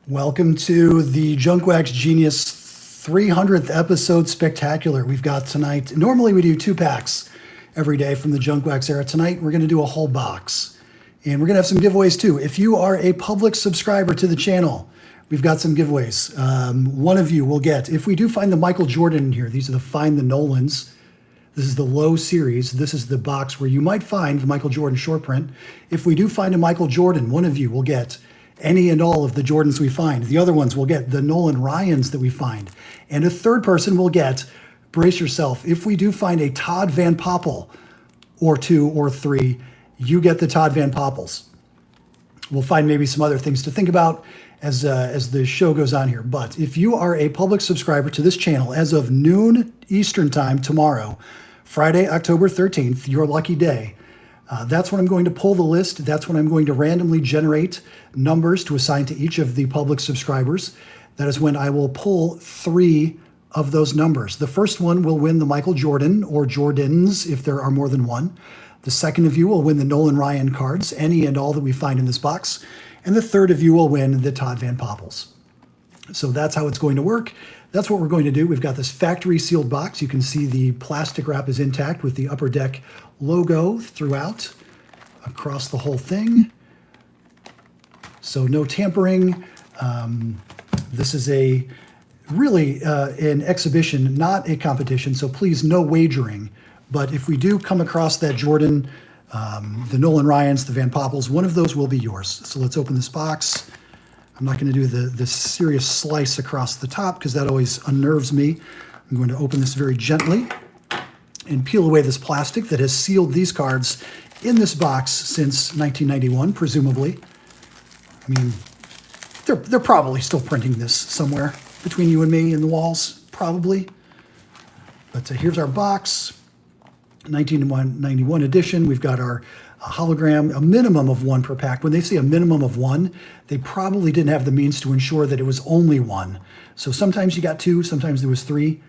Welcome to the Junk Wax Genius 300th episode spectacular. We've got tonight, normally we do 2 packs every day from the Junk Wax era. Tonight we're going to do a whole box. And we're going to have some giveaways too. If you are a public subscriber to the channel, we've got some giveaways. One of you will get, if we do find the Michael Jordan in here, these are the Find the Nolans. This is the low series. This is the box where you might find the Michael Jordan short print. If we do find a Michael Jordan, one of you will get any and all of the Jordans we find. The other ones will get the Nolan Ryans that we find. And a third person will get, brace yourself, if we do find a Todd Van Poppel, or 2 or 3, you get the Todd Van Poppels. We'll find maybe some other things to think about as the show goes on here. But if you are a public subscriber to this channel as of noon Eastern time tomorrow, Friday, October 13th, your lucky day, that's when I'm going to pull the list. That's when I'm going to randomly generate numbers to assign to each of the public subscribers. That is when I will pull 3 of those numbers. The first one will win the Michael Jordan or Jordans if there are more than one. The second of you will win the Nolan Ryan cards, any and all that we find in this box. And the third of you will win the Todd Van Poppels. So that's how it's going to work. That's what we're going to do. We've got this factory sealed box. You can see the plastic wrap is intact with the Upper Deck logo throughout, across the whole thing. So no tampering. This is really an exhibition, not a competition. So please, no wagering. But if we do come across that Jordan, the Nolan Ryans, the Van Poppels, one of those will be yours. So let's open this box. I'm not going to do the serious slice across the top because that always unnerves me. I'm going to open this very gently and peel away this plastic that has sealed these cards in this box since 1991, presumably. I mean, they're probably still printing this somewhere between you and me in the walls, probably. But here's our box, 1991 edition. We've got our hologram, a minimum of 1 per pack. When they say a minimum of 1, they probably didn't have the means to ensure that it was only 1. So sometimes you got 2, sometimes there was 3.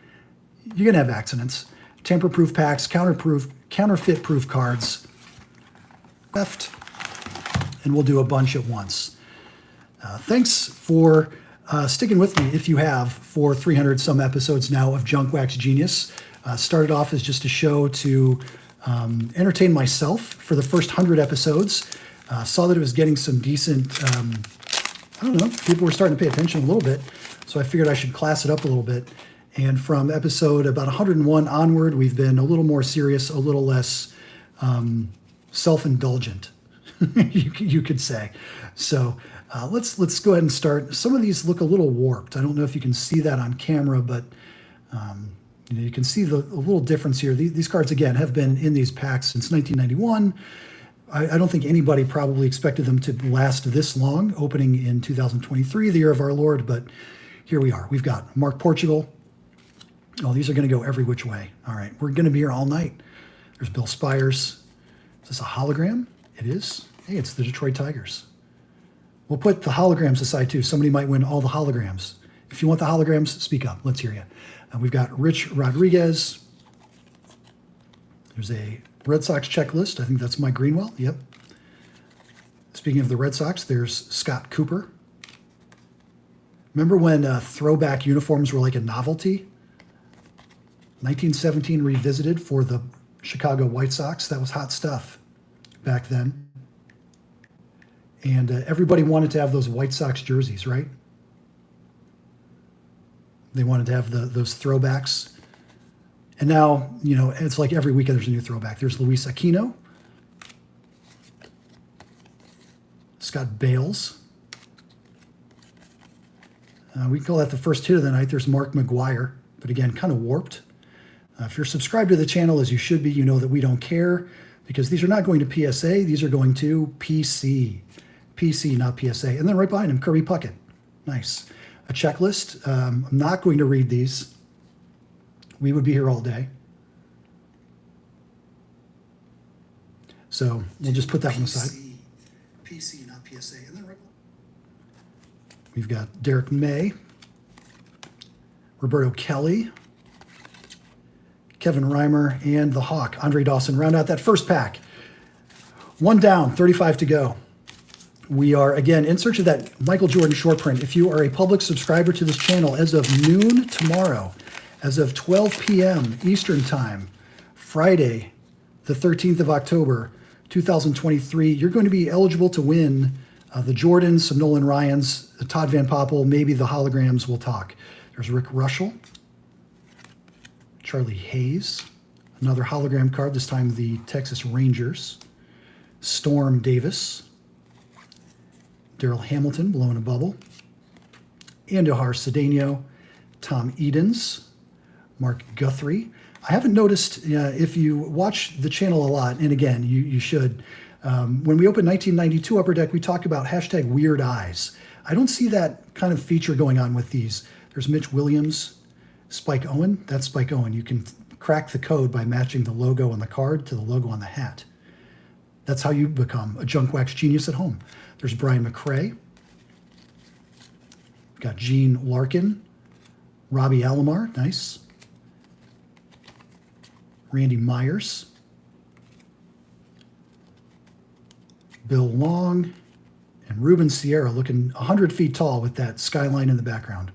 You're going to have accidents. Tamper-proof packs, counterfeit-proof cards, left, and we'll do a bunch at once. Thanks for sticking with me, if you have, for 300 some episodes now of Junk Wax Genius. Started off as just a show to entertain myself for the first 100 episodes. Saw that it was getting some decent, I don't know, people were starting to pay attention a little bit, so I figured I should class it up a little bit. And from episode about 101 onward, we've been a little more serious, a little less self-indulgent, you could say. So let's go ahead and start. Some of these look a little warped. I don't know if you can see that on camera, but you can see a little difference here. These cards, again, have been in these packs since 1991. I don't think anybody probably expected them to last this long, opening in 2023, the year of our Lord, but here we are. We've got Mark Portugal. Oh, these are going to go every which way. All right, we're going to be here all night. There's Bill Spires. Is this a hologram? It is. Hey, it's the Detroit Tigers. We'll put the holograms aside, too. Somebody might win all the holograms. If you want the holograms, speak up. Let's hear you. We've got Rich Rodriguez. There's a Red Sox checklist. I think that's Mike Greenwell. Yep. Speaking of the Red Sox, there's Scott Cooper. Remember when throwback uniforms were like a novelty? 1917 revisited for the Chicago White Sox. That was hot stuff back then. And everybody wanted to have those White Sox jerseys, right? They wanted to have those throwbacks. And now, it's like every weekend there's a new throwback. There's Luis Aquino. Scott Bales. We call that the first hit of the night. There's Mark McGuire, but again, kind of warped. If you're subscribed to the channel, as you should be, you know that we don't care because these are not going to PSA. These are going to PC. PC, not PSA. And then right behind him, Kirby Puckett. Nice. A checklist. I'm not going to read these. We would be here all day. So we'll just put that one aside. PC, not PSA. And then right we've got Derek May, Roberto Kelly, Kevin Reimer, and the Hawk, Andre Dawson. Round out that first pack. One down, 35 to go. We are, again, in search of that Michael Jordan short print. If you are a public subscriber to this channel, as of noon tomorrow, as of 12 p.m. Eastern Time, Friday, the 13th of October, 2023, you're going to be eligible to win the Jordans, some Nolan Ryans, Todd Van Poppel, maybe the holograms. We'll talk. There's Rick Russell, Charlie Hayes, another hologram card, this time the Texas Rangers, Storm Davis, Darrell Hamilton, blowing a bubble, Andujar Cedeno, Tom Edens, Mark Guthrie. I haven't noticed, if you watch the channel a lot, and again, you should, when we opened 1992 Upper Deck, we talked about hashtag weird eyes. I don't see that kind of feature going on with these. There's Mitch Williams, Spike Owen. That's Spike Owen. You can crack the code by matching the logo on the card to the logo on the hat. That's how you become a junk wax genius at home. There's Brian McRae. Got Gene Larkin, Robbie Alomar, nice. Randy Myers, Bill Long, and Ruben Sierra looking 100 feet tall with that skyline in the background.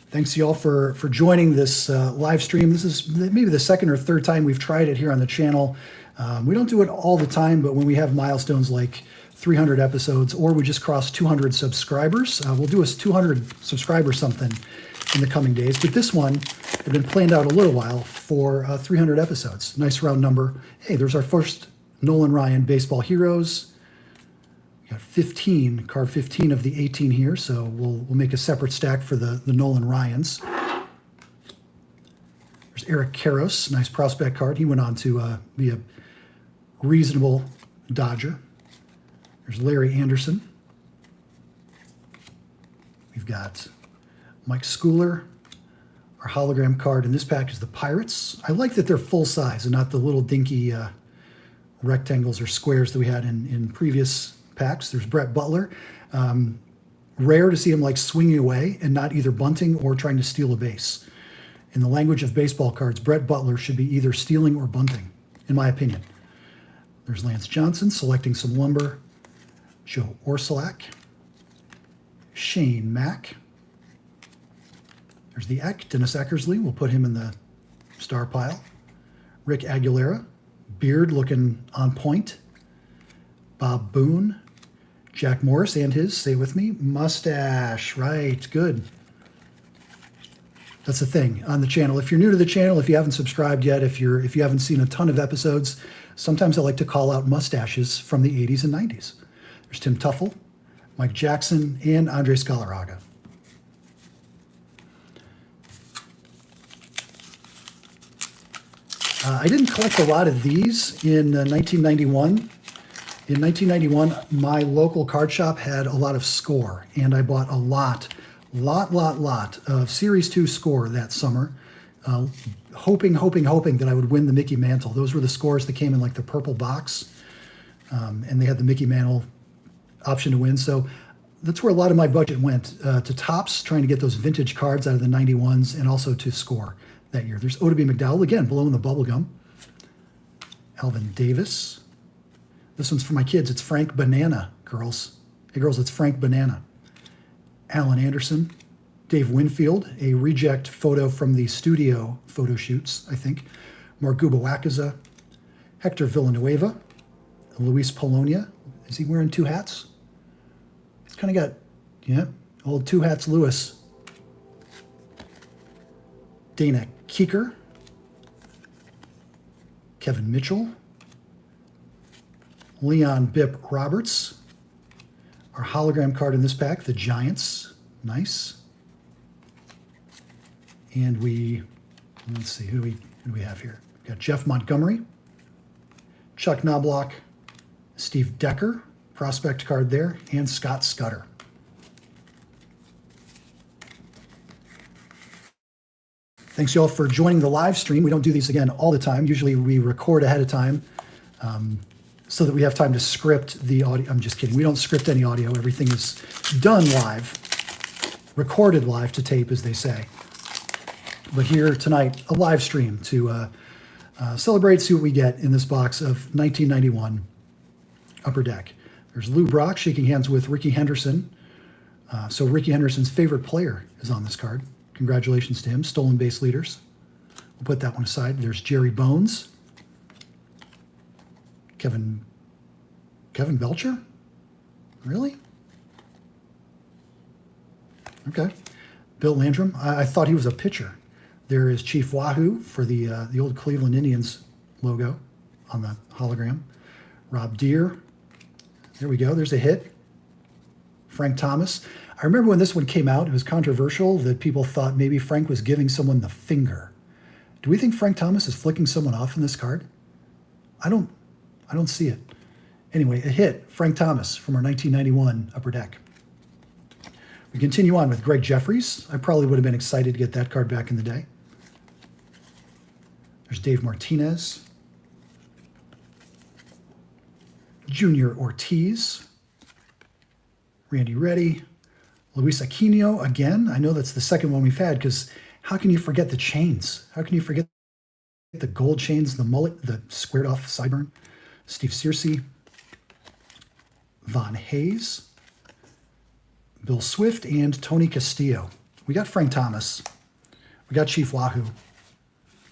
Thanks to y'all for joining this live stream. This is maybe the second or third time we've tried it here on the channel. We don't do it all the time, but when we have milestones like 300 episodes or we just crossed 200 subscribers, we'll do a 200 subscriber something in the coming days. But this one had been planned out a little while for 300 episodes. Nice round number. Hey, there's our first Nolan Ryan Baseball Heroes. We got 15, card 15 of the 18 here, so we'll make a separate stack for the Nolan Ryans. There's Eric Karros, nice prospect card. He went on to be a reasonable Dodger. There's Larry Anderson. We've got Mike Schooler. Our hologram card in this pack is the Pirates. I like that they're full size and not the little dinky rectangles or squares that we had in previous packs. There's Brett Butler. Rare to see him like swinging away and not either bunting or trying to steal a base. In the language of baseball cards, Brett Butler should be either stealing or bunting, in my opinion. There's Lance Johnson selecting some lumber. Joe Orsulak. Shane Mack. There's the Eck, Dennis Eckersley. We'll put him in the star pile. Rick Aguilera. Beard looking on point. Bob Boone. Jack Morris and his, say with me, mustache. Right, good. That's the thing on the channel. If you're new to the channel, if you haven't subscribed yet, if you haven't seen a ton of episodes, sometimes I like to call out mustaches from the 80s and 90s. There's Tim Tuffle, Mike Jackson, and Andre Scalaraga. I didn't collect a lot of these in 1991. In 1991, my local card shop had a lot of Score, and I bought a lot of Series 2 Score that summer, hoping that I would win the Mickey Mantle. Those were the scores that came in like the purple box, and they had the Mickey Mantle option to win. So that's where a lot of my budget went, to Topps, trying to get those vintage cards out of the 91s, and also to Score that year. There's O.W. McDowell, again, blowing the bubble gum. Alvin Davis. This one's for my kids. It's Frank Banana, girls. Hey, girls, it's Frank Banana. Alan Anderson. Dave Winfield, a reject photo from the studio photo shoots, I think. Marguba Wakaza. Hector Villanueva. Luis Polonia. Is he wearing two hats? He's kind of got, yeah, old two hats Lewis. Dana Keeker. Kevin Mitchell. Leon Bip Roberts. Our hologram card in this pack, the Giants. Nice. And let's see, who do we have here? We've got Jeff Montgomery, Chuck Knobloch, Steve Decker, prospect card there, and Scott Scudder. Thanks, y'all, for joining the live stream. We don't do these again all the time. Usually we record ahead of time so that we have time to script the audio. I'm just kidding. We don't script any audio. Everything is done live, recorded live to tape, as they say. But here tonight, a live stream to celebrate, see what we get in this box of 1991 Upper Deck. There's Lou Brock shaking hands with Ricky Henderson. So Ricky Henderson's favorite player is on this card. Congratulations to him. Stolen base leaders. We'll put that one aside. There's Jerry Bones. Kevin Belcher? Really? Okay. Bill Landrum. I thought he was a pitcher. There is Chief Wahoo for the old Cleveland Indians logo on the hologram. Rob Deere. There we go. There's a hit. Frank Thomas. I remember when this one came out, it was controversial that people thought maybe Frank was giving someone the finger. Do we think Frank Thomas is flicking someone off in this card? I don't see it. Anyway, a hit, Frank Thomas from our 1991 Upper Deck. We continue on with Greg Jeffries. I probably would have been excited to get that card back in the day. There's Dave Martinez. Junior Ortiz. Randy Reddy. Luis Aquino again. I know that's the second one we've had because how can you forget the chains? How can you forget the gold chains, the mullet, the squared off sideburn? Steve Searcy. Von Hayes. Bill Swift and Tony Castillo. We got Frank Thomas. We got Chief Wahoo.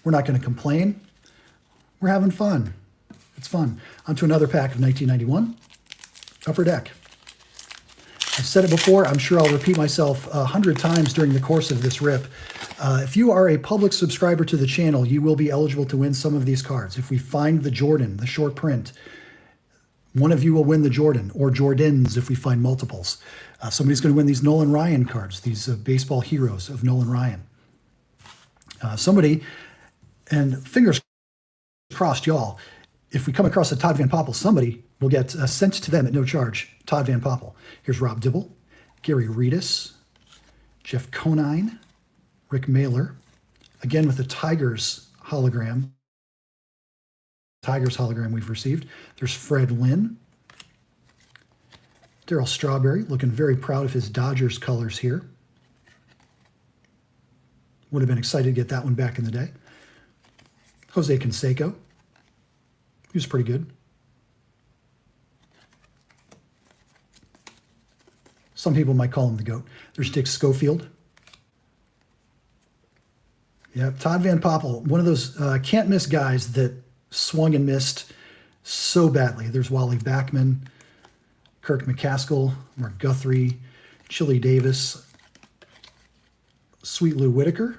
We're not going to complain. We're having fun. It's fun. On to another pack of 1991 Upper Deck. I've said it before. I'm sure I'll repeat myself 100 times during the course of this rip. If you are a public subscriber to the channel, you will be eligible to win some of these cards. If we find the Jordan, the short print, one of you will win the Jordan, or Jordans if we find multiples. Somebody's going to win these Nolan Ryan cards, these baseball heroes of Nolan Ryan. Somebody, and fingers crossed, y'all, if we come across a Todd Van Poppel, somebody will get sent to them at no charge. Todd Van Poppel. Here's Rob Dibble, Gary Reedus, Jeff Conine, Rick Mailer, again with the Tigers hologram. Tigers hologram we've received. There's Fred Lynn. Darryl Strawberry, looking very proud of his Dodgers colors here. Would have been excited to get that one back in the day. Jose Canseco. He was pretty good. Some people might call him the GOAT. There's Dick Schofield. Yeah, Todd Van Poppel, one of those can't miss guys that swung and missed so badly. There's Wally Backman, Kirk McCaskill, Mark Guthrie, Chili Davis, Sweet Lou Whitaker.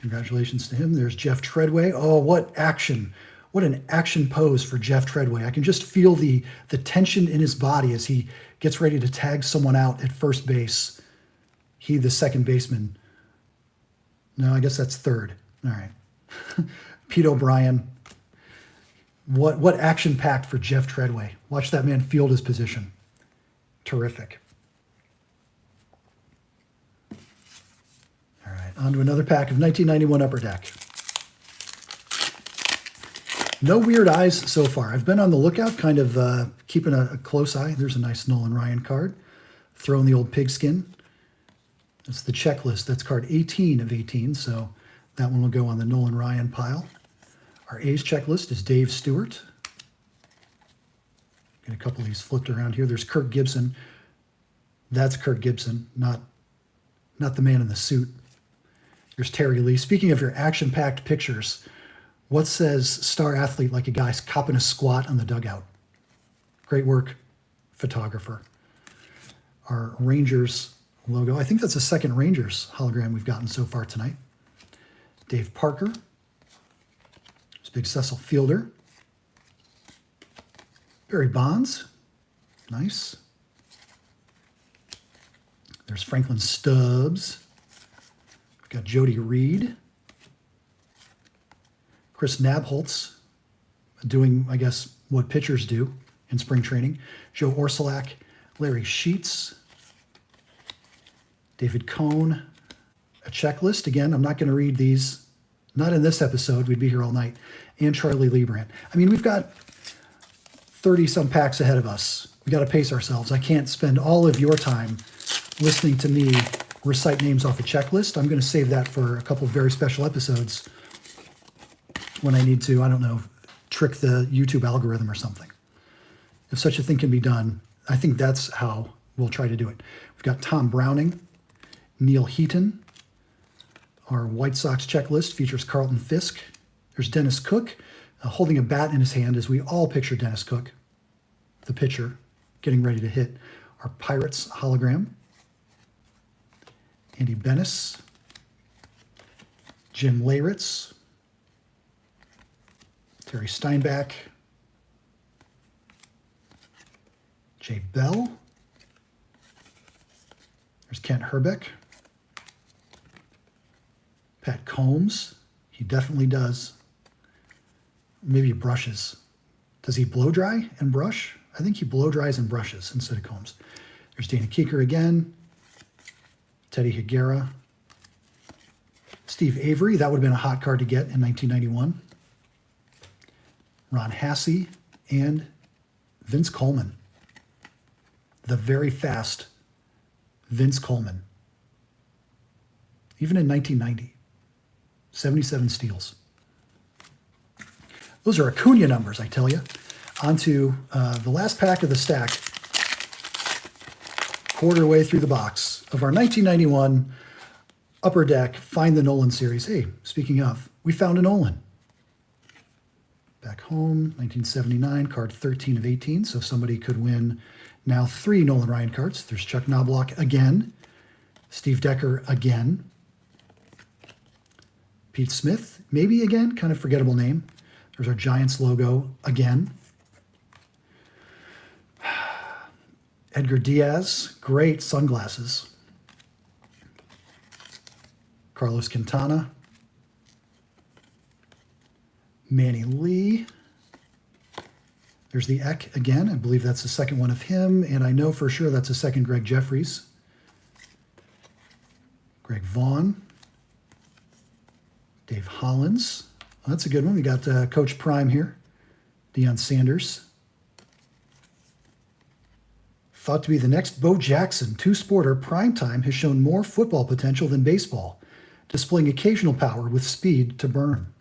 Congratulations to him. There's Jeff Treadway. Oh, what action. What an action pose for Jeff Treadway. I can just feel the tension in his body as he gets ready to tag someone out at first base. He, the second baseman. No, I guess that's third. All right. Pete O'Brien. What action-packed for Jeff Treadway. Watch that man field his position. Terrific. All right, on to another pack of 1991 Upper Deck. No weird eyes so far. I've been on the lookout, kind of keeping a close eye. There's a nice Nolan Ryan card. Throwing the old pigskin. That's the checklist. That's card 18 of 18, so that one will go on the Nolan Ryan pile. Our A's checklist is Dave Stewart. Get a couple of these flipped around here. There's Kirk Gibson. That's Kirk Gibson, not the man in the suit. There's Terry Lee. Speaking of your action-packed pictures, what says star athlete like a guy's copping a squat on the dugout? Great work, photographer. Our Rangers logo. I think that's the second Rangers hologram we've gotten so far tonight. Dave Parker. There's Big Cecil Fielder. Barry Bonds. Nice. There's Franklin Stubbs. We've got Jody Reed. Chris Nabholz doing, I guess, what pitchers do in spring training. Joe Orsulak, Larry Sheets, David Cohn. A checklist. Again, I'm not going to read these. Not in this episode. We'd be here all night. And Charlie Leibrandt. I mean, we've got 30-some packs ahead of us. We got to pace ourselves. I can't spend all of your time listening to me recite names off a checklist. I'm going to save that for a couple of very special episodes when I need to, I don't know, trick the YouTube algorithm or something. If such a thing can be done, I think that's how we'll try to do it. We've got Tom Browning, Neil Heaton. Our White Sox checklist features Carlton Fisk. There's Dennis Cook holding a bat in his hand, as we all picture Dennis Cook, the pitcher, getting ready to hit. Our Pirates hologram. Andy Bennis. Jim Leyritz. Terry Steinbach. Jay Bell. There's Kent Herbeck. Pat Combs. He definitely does. Maybe he brushes. Does he blow dry and brush? I think he blow dries and brushes instead of combs. There's Dana Keeker again. Teddy Higuera. Steve Avery. That would have been a hot card to get in 1991. Ron Hassey and Vince Coleman. The very fast Vince Coleman. Even in 1990. 77 steals. Those are Acuna numbers, I tell you. On to the last pack of the stack. Quarter way through the box of our 1991 Upper Deck Find the Nolan series. Hey, speaking of, we found a Nolan. Back home, 1979, card 13 of 18. So somebody could win now 3 Nolan Ryan cards. There's Chuck Knobloch again. Steve Decker again. Pete Smith, maybe again, kind of forgettable name. There's our Giants logo again. Edgar Diaz, great sunglasses. Carlos Quintana. Manny Lee. There's the Eck again. I believe that's the second one of him, and I know for sure that's a second Greg Jeffries. Greg Vaughn. Dave Hollins. Well, that's a good one. We got Coach Prime here. Deion Sanders. Thought to be the next Bo Jackson, two-sporter, Primetime has shown more football potential than baseball, displaying occasional power with speed to burn.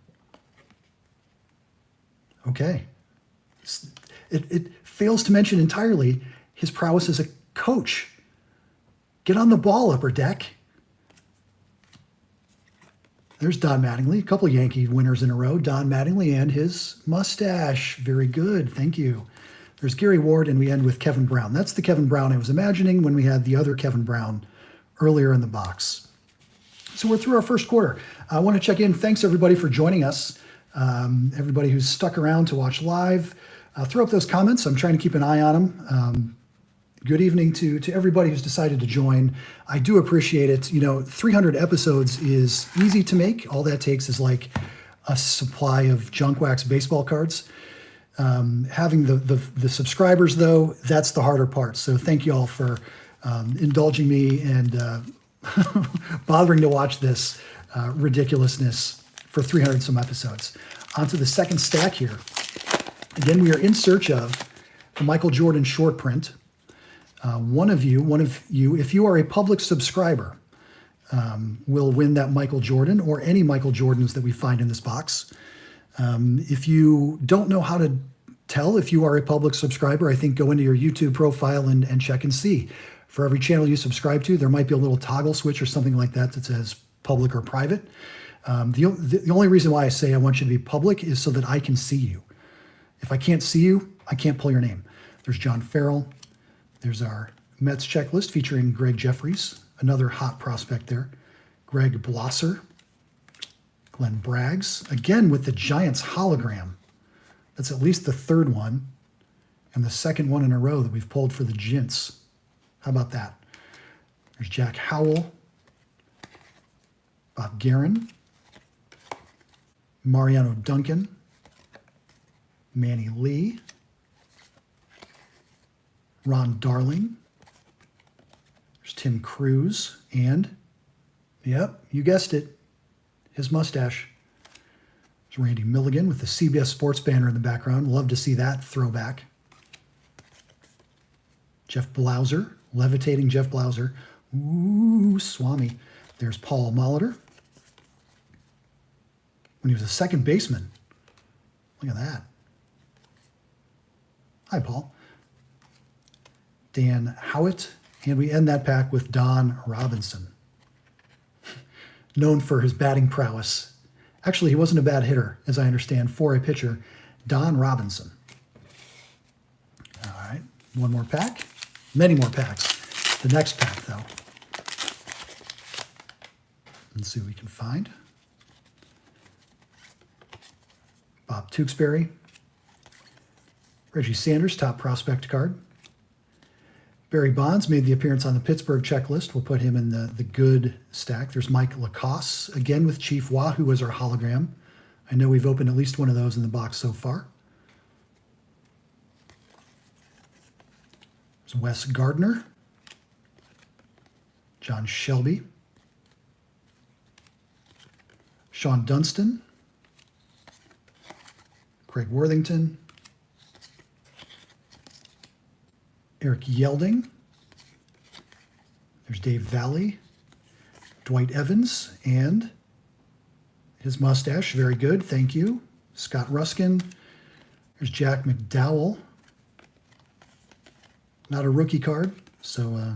Okay. It fails to mention entirely his prowess as a coach. Get on the ball, Upper Deck. There's Don Mattingly, a couple of Yankee winners in a row. Don Mattingly and his mustache. Very good. Thank you. There's Gary Ward, and we end with Kevin Brown. That's the Kevin Brown I was imagining when we had the other Kevin Brown earlier in the box. So we're through our first quarter. I want to check in. Thanks, everybody, for joining us. Everybody who's stuck around to watch live. Throw up those comments. I'm trying to keep an eye on them. Good evening to everybody who's decided to join. I do appreciate it. 300 episodes is easy to make. All that takes is like a supply of junk wax baseball cards. Having the subscribers, though, that's the harder part. So thank you all for indulging me and bothering to watch this ridiculousness for 300 some episodes. On to the second stack here. Again, we are in search of the Michael Jordan short print. One of you, if you are a public subscriber, will win that Michael Jordan or any Michael Jordans that we find in this box. If you don't know how to tell if you are a public subscriber, I think go into your YouTube profile and check and see. For every channel you subscribe to, there might be a little toggle switch or something like that that says public or private. The only reason why I say I want you to be public is so that I can see you. If I can't see you, I can't pull your name. There's John Farrell. There's our Mets checklist featuring Greg Jeffries, another hot prospect there. Greg Blosser. Glenn Braggs, again with the Giants hologram. That's at least the third one and the second one in a row that we've pulled for the Gents. How about that? There's Jack Howell, Bob Guerin, Mariano Duncan, Manny Lee, Ron Darling, there's Tim Cruz, and, yep, you guessed it, his mustache. There's Randy Milligan with the CBS Sports banner in the background. Love to see that throwback. Jeff Blauser, levitating Jeff Blauser. Ooh, Swami. There's Paul Molitor. When he was a second baseman. Look at that. Hi, Paul. Dan Howitt. And we end that pack with Don Robinson. Known for his batting prowess. Actually, he wasn't a bad hitter, as I understand, for a pitcher. Don Robinson. All right, one more pack. Many more packs. The next pack, though. Let's see what we can find. Bob Tewksbury. Reggie Sanders, top prospect card. Barry Bonds made the appearance on the Pittsburgh checklist. We'll put him in the good stack. There's Mike Lacoste, again with Chief Wahoo as our hologram. I know we've opened at least one of those in the box so far. There's Wes Gardner. John Shelby. Sean Dunston. Craig Worthington. Eric Yelding. There's Dave Valley. Dwight Evans. And his mustache, very good, thank you. Scott Ruskin. There's Jack McDowell. Not a rookie card, so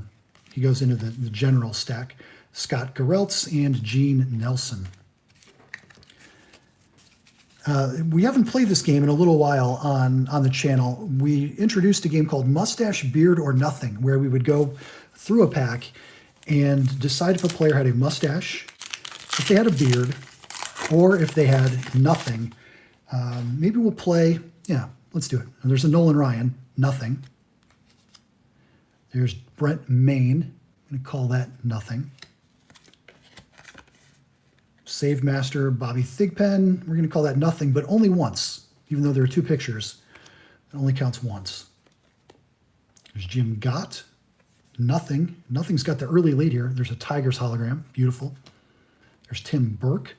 he goes into the general stack. Scott Gereltz and Gene Nelson. We haven't played this game in a little while on the channel. We introduced a game called Mustache, Beard, or Nothing, where we would go through a pack and decide if a player had a mustache, if they had a beard, or if they had nothing. Maybe we'll play, yeah, let's do it. And there's a Nolan Ryan, nothing. There's Brent Maine, I'm going to call that nothing. Save Master, Bobby Thigpen, we're going to call that nothing, but only once, even though there are two pictures. It only counts once. There's Jim Gott, nothing. Nothing's got the early lead here. There's a Tigers hologram, beautiful. There's Tim Burke,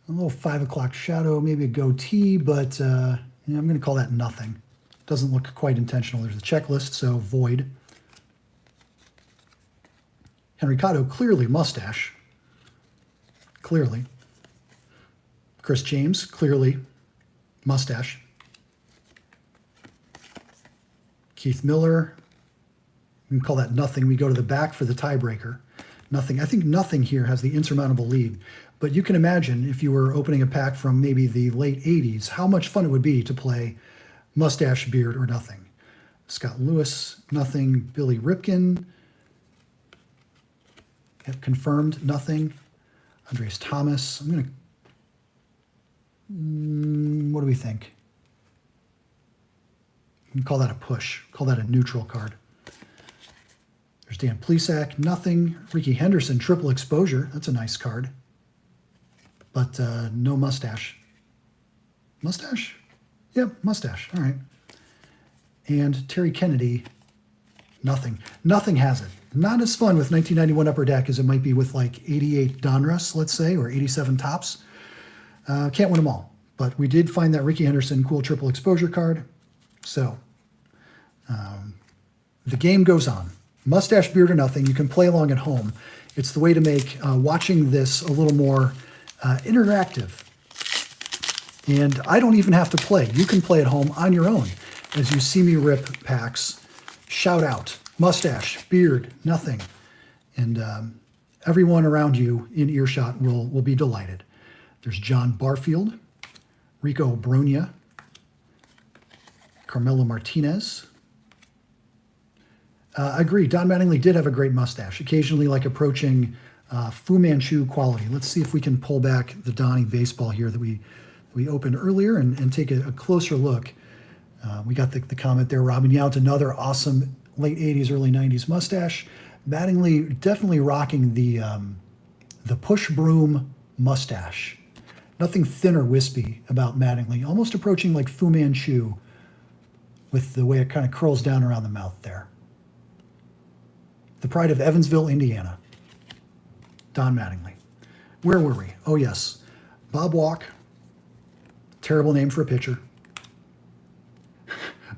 a little 5 o'clock shadow, maybe a goatee, but yeah, I'm going to call that nothing. Doesn't look quite intentional. There's a checklist, so void. Henry Cotto, clearly mustache. Clearly. Chris James, clearly mustache. Keith Miller, we can call that nothing. We go to the back for the tiebreaker. Nothing. I think nothing here has the insurmountable lead. But you can imagine if you were opening a pack from maybe the late 80s, how much fun it would be to play mustache, beard, or nothing. Scott Lewis, nothing. Billy Ripken, confirmed, nothing. Andreas Thomas, I'm going to, what do we think? We can call that a push, call that a neutral card. There's Dan Plesac, nothing. Ricky Henderson, triple exposure, that's a nice card. But no mustache. Mustache? Yep, mustache, all right. And Terry Kennedy, nothing. Nothing has it. Not as fun with 1991 Upper Deck as it might be with like 88 Donruss, let's say, or 87 Topps. Can't win them all. But we did find that Ricky Henderson cool triple exposure card. So the game goes on. Mustache, beard, or nothing. You can play along at home. It's the way to make watching this a little more interactive. And I don't even have to play. You can play at home on your own. As you see me rip packs, shout out. Mustache, beard, nothing. And everyone around you in earshot will be delighted. There's John Barfield, Rico Bronya, Carmelo Martinez. I agree, Don Mattingly did have a great mustache, occasionally like approaching Fu Manchu quality. Let's see if we can pull back the Donnie baseball here that we opened earlier and take a closer look. We got the comment there, Robin Yount, another awesome late 80s, early 90s mustache. Mattingly definitely rocking the push broom mustache. Nothing thin or wispy about Mattingly. Almost approaching like Fu Manchu with the way it kind of curls down around the mouth there. The pride of Evansville, Indiana. Don Mattingly. Where were we? Oh, yes. Bob Walk. Terrible name for a pitcher.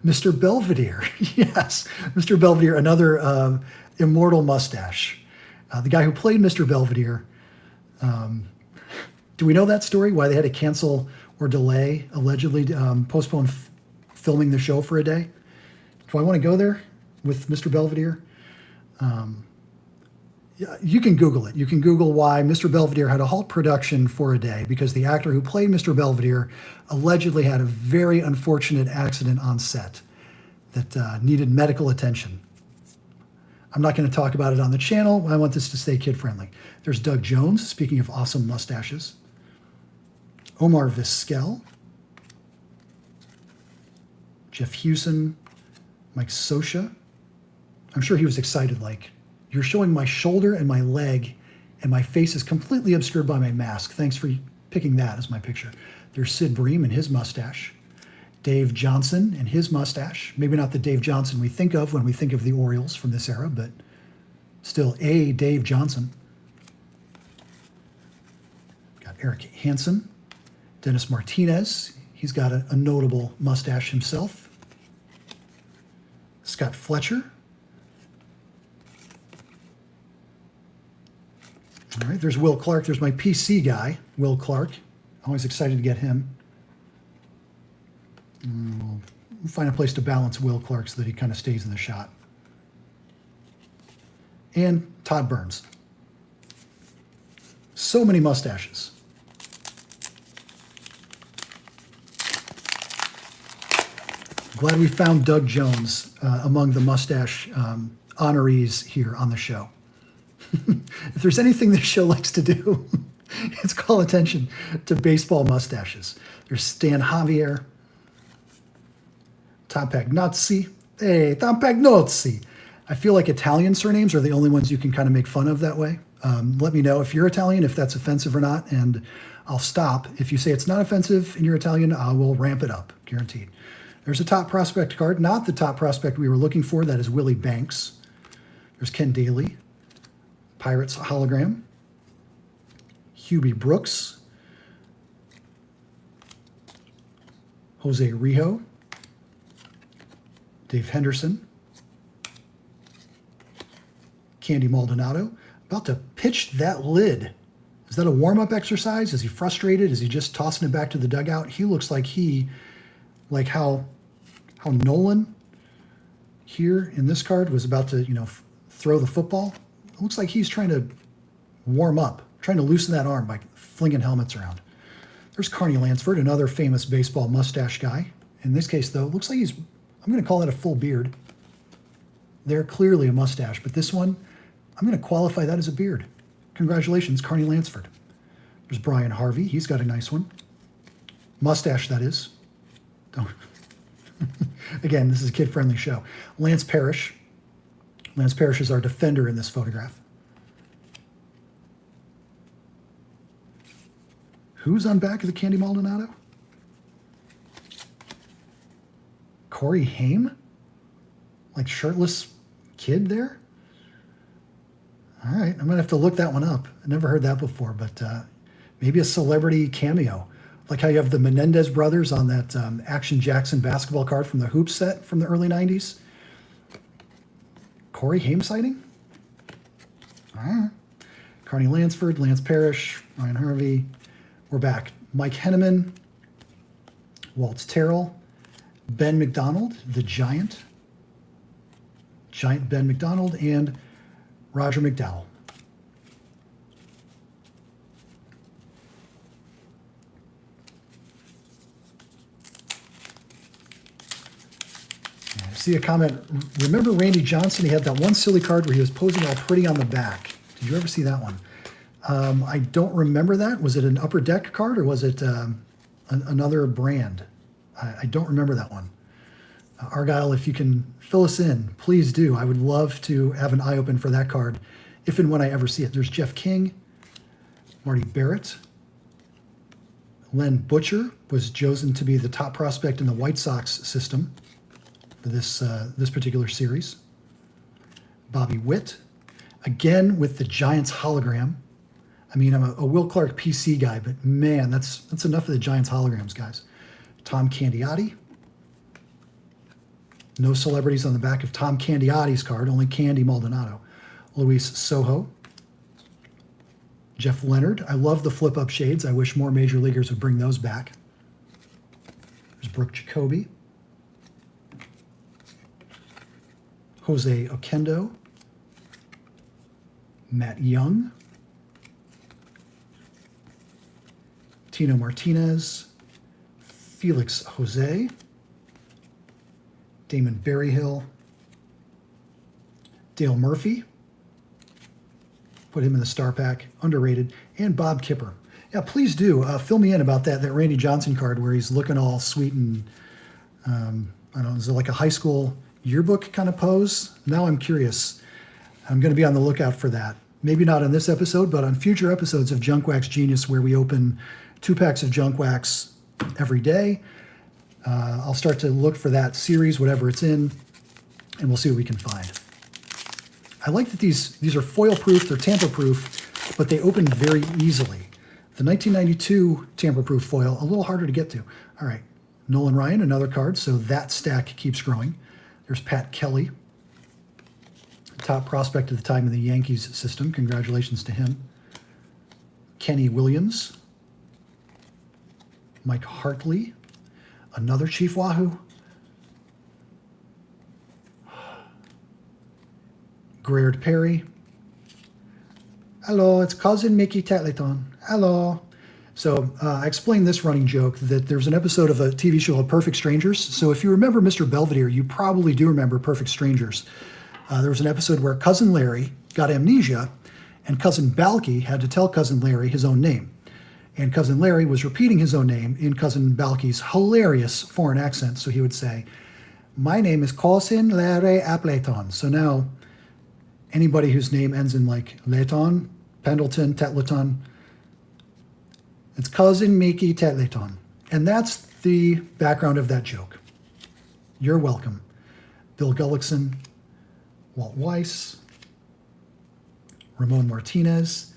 Mr. Belvedere. Yes. Mr. Belvedere, another immortal mustache. The guy who played Mr. Belvedere. Do we know that story? Why they had to cancel or delay, allegedly postpone filming the show for a day? Do I want to go there with Mr. Belvedere? Yeah, you can Google it. You can Google why Mr. Belvedere had to halt production for a day because the actor who played Mr. Belvedere allegedly had a very unfortunate accident on set that needed medical attention. I'm not going to talk about it on the channel. I want this to stay kid-friendly. There's Doug Jones, speaking of awesome mustaches. Omar Vizquel. Jeff Hewson. Mike Scioscia. I'm sure he was excited, like, you're showing my shoulder and my leg, and my face is completely obscured by my mask. Thanks for picking that as my picture. There's Sid Bream and his mustache. Dave Johnson and his mustache. Maybe not the Dave Johnson we think of when we think of the Orioles from this era, but still a Dave Johnson. Got Eric Hansen. Dennis Martinez. He's got a notable mustache himself. Scott Fletcher. All right, there's Will Clark. There's my PC guy, Will Clark. Always excited to get him. We'll find a place to balance Will Clark so that he kind of stays in the shot. And Todd Burns. So many mustaches. Glad we found Doug Jones among the mustache honorees here on the show. If there's anything this show likes to do, it's call attention to baseball mustaches. There's Stan Javier, Tom Pagnozzi. Hey, Tom Pagnozzi. I feel like Italian surnames are the only ones you can kind of make fun of that way. Let me know if you're Italian, if that's offensive or not, and I'll stop. If you say it's not offensive and you're Italian, I will ramp it up, guaranteed. There's a top prospect card, not the top prospect we were looking for. That is Willie Banks. There's Ken Daly. Pirates hologram. Hubie Brooks. Jose Rijo. Dave Henderson. Candy Maldonado. About to pitch that lid. Is that a warm-up exercise? Is he frustrated? Is he just tossing it back to the dugout? He looks like like how Nolan here in this card was about to, throw the football. It looks like he's trying to warm up, trying to loosen that arm by flinging helmets around. There's Carney Lansford, another famous baseball mustache guy. In this case, though, it looks like I'm going to call that a full beard. They're clearly a mustache, but this one, I'm going to qualify that as a beard. Congratulations, Carney Lansford. There's Brian Harvey. He's got a nice one. Mustache, that is. Don't. Again, this is a kid-friendly show. Lance Parrish. Lance Parrish is our defender in this photograph. Who's on back of the Candy Maldonado? Corey Haim? Like shirtless kid there? All right, I'm going to have to look that one up. I never heard that before, but maybe a celebrity cameo. Like how you have the Menendez brothers on that Action Jackson basketball card from the Hoops set from the early 90s. Corey Haim sighting? All right. Carney Lansford, Lance Parrish, Ryan Harvey. We're back. Mike Henneman, Waltz Terrell, Ben McDonald, the Giant. Giant Ben McDonald, and Roger McDowell. I see a comment. Remember Randy Johnson? He had that one silly card where he was posing all pretty on the back. Did you ever see that one? I don't remember that. Was it an Upper Deck card or was it another brand? I don't remember that one. Argyle, if you can fill us in, please do. I would love to have an eye open for that card if and when I ever see it. There's Jeff King, Marty Barrett. Len Butcher was chosen to be the top prospect in the White Sox system for this particular series. Bobby Witt, again with the Giants hologram. I mean, I'm a Will Clark PC guy, but man, that's enough of the Giants holograms, guys. Tom Candiotti. No celebrities on the back of Tom Candiotti's card, only Candy Maldonado. Luis Sojo. Jeff Leonard. I love the flip-up shades. I wish more major leaguers would bring those back. There's Brooke Jacoby. Jose Oquendo. Matt Young. Tino Martinez. Felix Jose. Damon Berryhill. Dale Murphy. Put him in the star pack, underrated, and Bob Kipper. Yeah, please do fill me in about that Randy Johnson card where he's looking all sweet and I don't know, is it like a high school yearbook kind of pose? Now I'm curious. I'm going to be on the lookout for that. Maybe not on this episode, but on future episodes of Junk Wax Genius where we open 2 packs of Junk Wax every day. I'll start to look for that series, whatever it's in, and we'll see what we can find. I like that these are foil-proof, they're tamper-proof, but they open very easily. The 1992 tamper-proof foil, a little harder to get to. All right, Nolan Ryan, another card, so that stack keeps growing. There's Pat Kelly, top prospect at the time in the Yankees system. Congratulations to him. Kenny Williams. Mike Hartley, another Chief Wahoo. Gerard Perry. Hello, it's cousin Mickey Tatleton. Hello. So I explained this running joke that there's an episode of a TV show called Perfect Strangers. So if you remember Mr. Belvedere, you probably do remember Perfect Strangers. There was an episode where Cousin Larry got amnesia and Cousin Balky had to tell Cousin Larry his own name. And Cousin Larry was repeating his own name in Cousin Balky's hilarious foreign accent. So he would say, my name is Cousin Larry Appleton. So now anybody whose name ends in like Leton, Pendleton, Tetleton, it's Cousin Mickey Tetleton. And that's the background of that joke. You're welcome. Bill Gullickson, Walt Weiss, Ramon Martinez.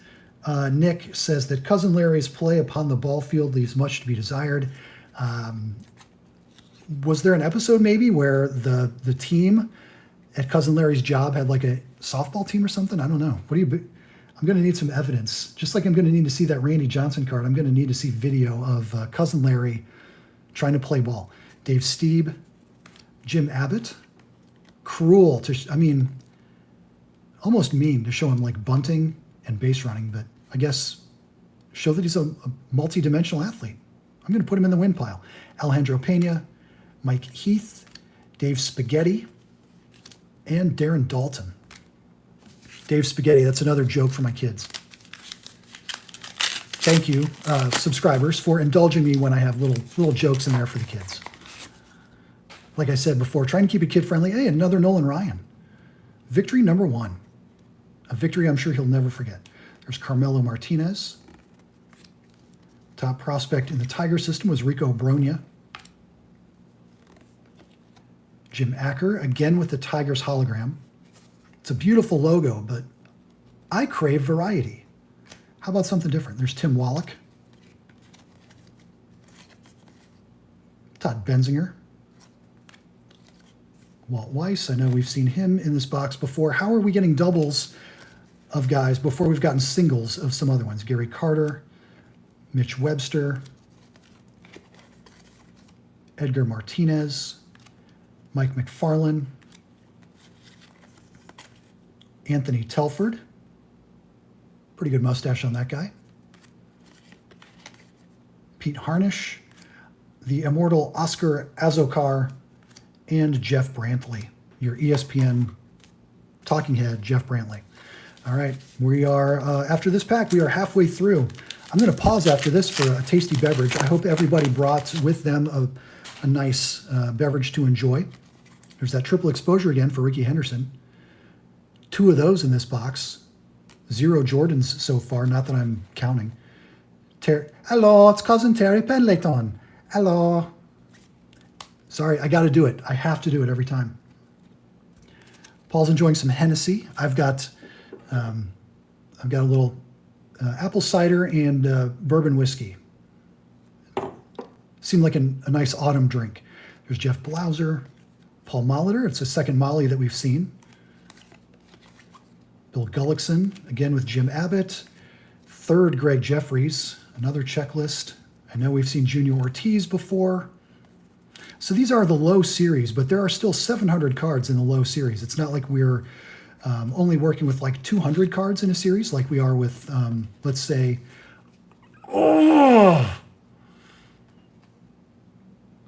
Nick says that Cousin Larry's play upon the ball field leaves much to be desired. Was there an episode maybe where the team at Cousin Larry's job had like a softball team or something? I don't know. I'm going to need some evidence. Just like I'm going to need to see that Randy Johnson card, I'm going to need to see video of Cousin Larry trying to play ball. Dave Steeb, Jim Abbott. Cruel to, almost mean to show him like bunting and base running, but I guess show that he's a multi-dimensional athlete. I'm going to put him in the win pile. Alejandro Pena, Mike Heath, Dave Spaghetti, and Darren Dalton. Dave Spaghetti, that's another joke for my kids. Thank you, subscribers, for indulging me when I have little jokes in there for the kids. Like I said before, trying to keep it kid-friendly. Hey, another Nolan Ryan. Victory number 1. A victory I'm sure he'll never forget. There's Carmelo Martinez. Top prospect in the Tiger system was Rico Bronya. Jim Acker, again with the Tigers hologram. It's a beautiful logo, but I crave variety. How about something different? There's Tim Wallach. Todd Benzinger. Walt Weiss, I know we've seen him in this box before. How are we getting doubles of guys before we've gotten singles of some other ones? Gary Carter, Mitch Webster, Edgar Martinez, Mike McFarlane, Anthony Telford. Pretty good mustache on that guy. Pete Harnish, the immortal Oscar Azokar, and Jeff Brantley, your ESPN talking head, Jeff Brantley. All right, we are, after this pack, we are halfway through. I'm going to pause after this for a tasty beverage. I hope everybody brought with them a nice beverage to enjoy. There's that triple exposure again for Ricky Henderson. 2 of those in this box. 0 Jordans so far, not that I'm counting. Hello, it's cousin Terry Pendleton. Hello. Sorry, I got to do it. I have to do it every time. Paul's enjoying some Hennessy. I've got a little apple cider and bourbon whiskey. Seemed like a nice autumn drink. There's Jeff Blauser, Paul Molitor. It's the second Molly that we've seen. Bill Gullickson, again with Jim Abbott. 3rd, Greg Jeffries, another checklist. I know we've seen Junior Ortiz before. So these are the low series, but there are still 700 cards in the low series. It's not like we're only working with like 200 cards in a series like we are with, let's say,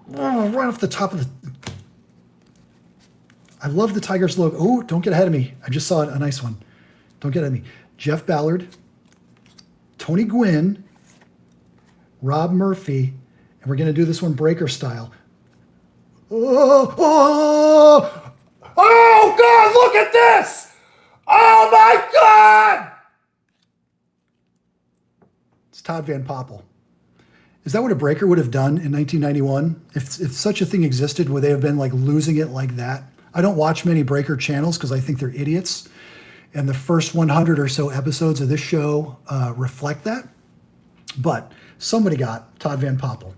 right off the top of the... I love the Tigers logo. Oh, don't get ahead of me. I just saw a nice one. Don't get ahead of me. Jeff Ballard, Tony Gwynn, Rob Murphy, and we're going to do this one breaker style. Oh, God, look at this! Oh, my God! It's Todd Van Poppel. Is that what a breaker would have done in 1991? If such a thing existed, would they have been like losing it like that? I don't watch many breaker channels because I think they're idiots. And the first 100 or so episodes of this show reflect that. But somebody got Todd Van Poppel.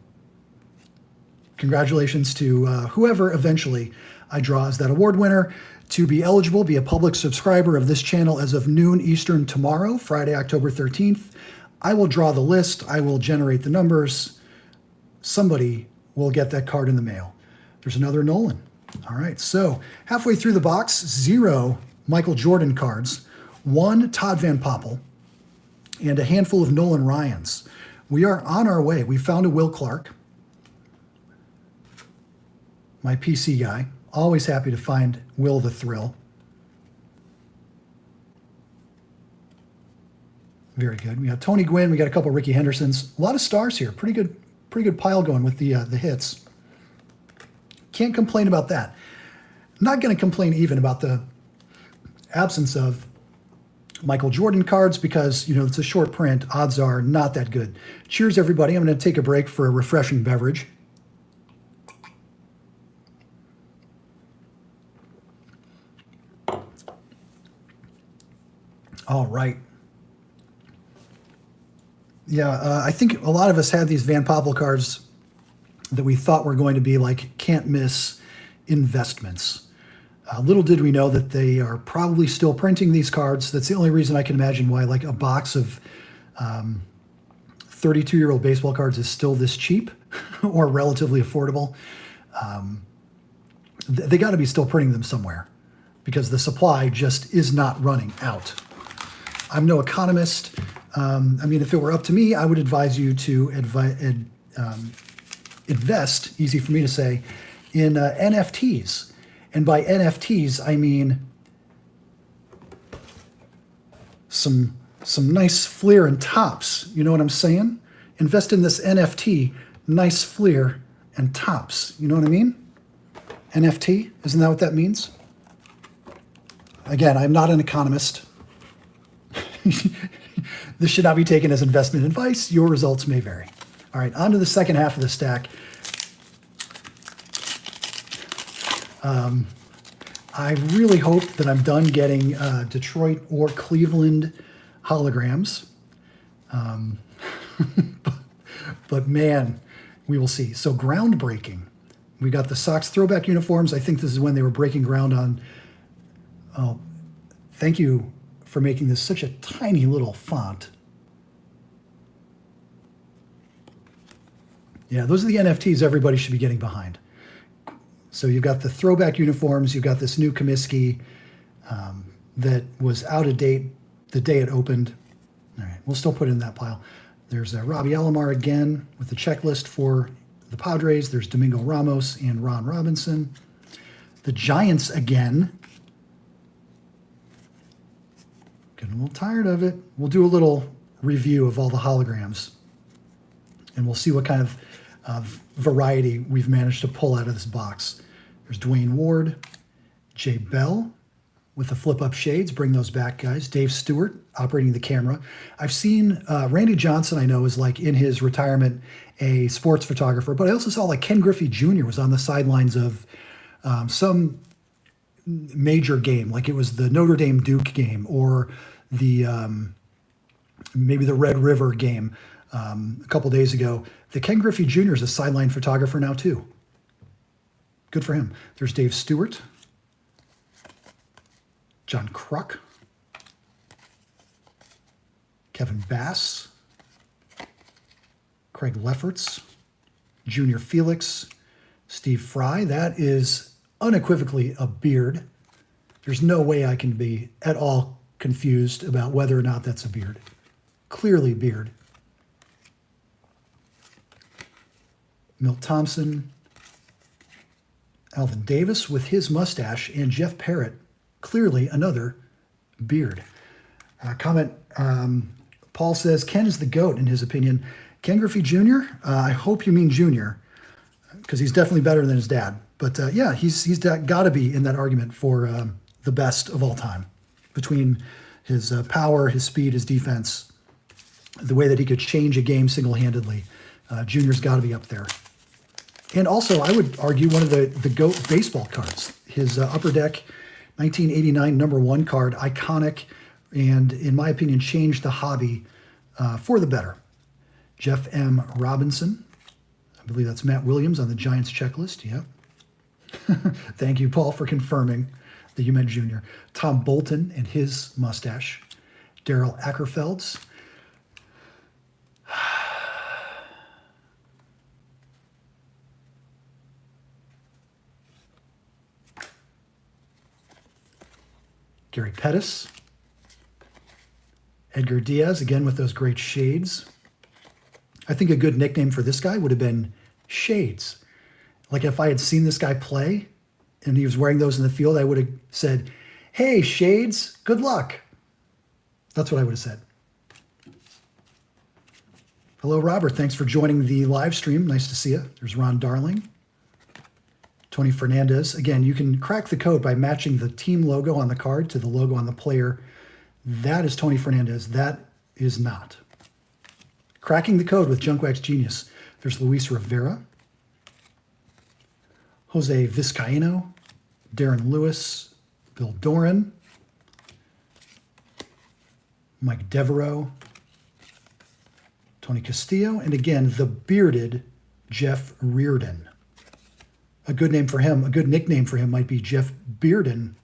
Congratulations to whoever eventually I draw as that award winner. To be eligible, be a public subscriber of this channel as of noon Eastern tomorrow, Friday, October 13th. I will draw the list. I will generate the numbers. Somebody will get that card in the mail. There's another Nolan. All right, so halfway through the box, 0 Michael Jordan cards, 1 Todd Van Poppel, and a handful of Nolan Ryans. We are on our way. We found a Will Clark. My PC guy. Always happy to find Will the Thrill. Very good. We got Tony Gwynn. We got a couple of Ricky Hendersons. A lot of stars here. Pretty good pile going with the hits. Can't complain about that. Not going to complain even about the absence of Michael Jordan cards because, it's a short print. Odds are not that good. Cheers, everybody. I'm going to take a break for a refreshing beverage. All right. Yeah, I think a lot of us had these Van Poppel cards that we thought were going to be like can't-miss investments. Little did we know that they are probably still printing these cards. That's the only reason I can imagine why like a box of 32-year-old baseball cards is still this cheap or relatively affordable. They got to be still printing them somewhere because the supply just is not running out. I'm no economist. If it were up to me, I would advise you to invest, easy for me to say, in NFTs. And by NFTs, I mean some nice flair and tops. You know what I'm saying? Invest in this NFT, nice flair and tops. You know what I mean? NFT, isn't that what that means? Again, I'm not an economist. This should not be taken as investment advice. Your results may vary. All right, on to the second half of the stack. I really hope that I'm done getting Detroit or Cleveland holograms. But man, we will see. So groundbreaking. We got the Sox throwback uniforms. I think this is when they were breaking ground on. Oh, thank you for making this such a tiny little font. Yeah, those are the NFTs everybody should be getting behind. So you've got the throwback uniforms, you've got this new Comiskey that was out of date the day it opened. All right, we'll still put it in that pile. There's Robbie Alomar again with the checklist for the Padres. There's Domingo Ramos and Ron Robinson. The Giants again. Getting a little tired of it. We'll do a little review of all the holograms, and we'll see what kind of variety we've managed to pull out of this box. There's Dwayne Ward, Jay Bell with the flip-up shades. Bring those back, guys. Dave Stewart operating the camera. I've seen Randy Johnson, I know, is like in his retirement a sports photographer, but I also saw like Ken Griffey Jr. was on the sidelines of some major game, like it was the Notre Dame Duke game or the maybe the Red River game a couple days ago. The Ken Griffey Jr. is a sideline photographer now too. Good for him. There's Dave Stewart, John Kruk, Kevin Bass, Craig Lefferts, Junior Felix, Steve Fry. That is unequivocally a beard. There's no way I can be at all confused about whether or not that's a beard. Clearly beard. Milt Thompson, Alvin Davis with his mustache, and Jeff Parrott, clearly another beard. Comment, Paul says, Ken is the GOAT in his opinion. Ken Griffey Jr., I hope you mean Junior, because he's definitely better than his dad. But yeah, he's got to be in that argument for the best of all time. Between his power, his speed, his defense, the way that he could change a game single-handedly, Junior's got to be up there. And also, I would argue one of the GOAT baseball cards. His Upper Deck 1989 #1 card, iconic, and in my opinion, changed the hobby for the better. Jeff M. Robinson. I believe that's Matt Williams on the Giants checklist. Yep. Thank you, Paul, for confirming that you meant Junior. Tom Bolton and his mustache. Daryl Ackerfelds. Gary Pettis. Edgar Diaz, again with those great shades. I think a good nickname for this guy would have been Shades. Like if I had seen this guy play and he was wearing those in the field, I would have said, hey, Shades, good luck. That's what I would have said. Hello, Robert. Thanks for joining the live stream. Nice to see you. There's Ron Darling. Tony Fernandez. Again, you can crack the code by matching the team logo on the card to the logo on the player. That is Tony Fernandez. That is not. Cracking the code with Junkwax Genius. There's Luis Rivera, Jose Vizcaíno, Darren Lewis, Bill Doran, Mike Devereaux, Tony Castillo, and again, the bearded Jeff Reardon. A good name for him, a good nickname for him might be Jeff Bearden.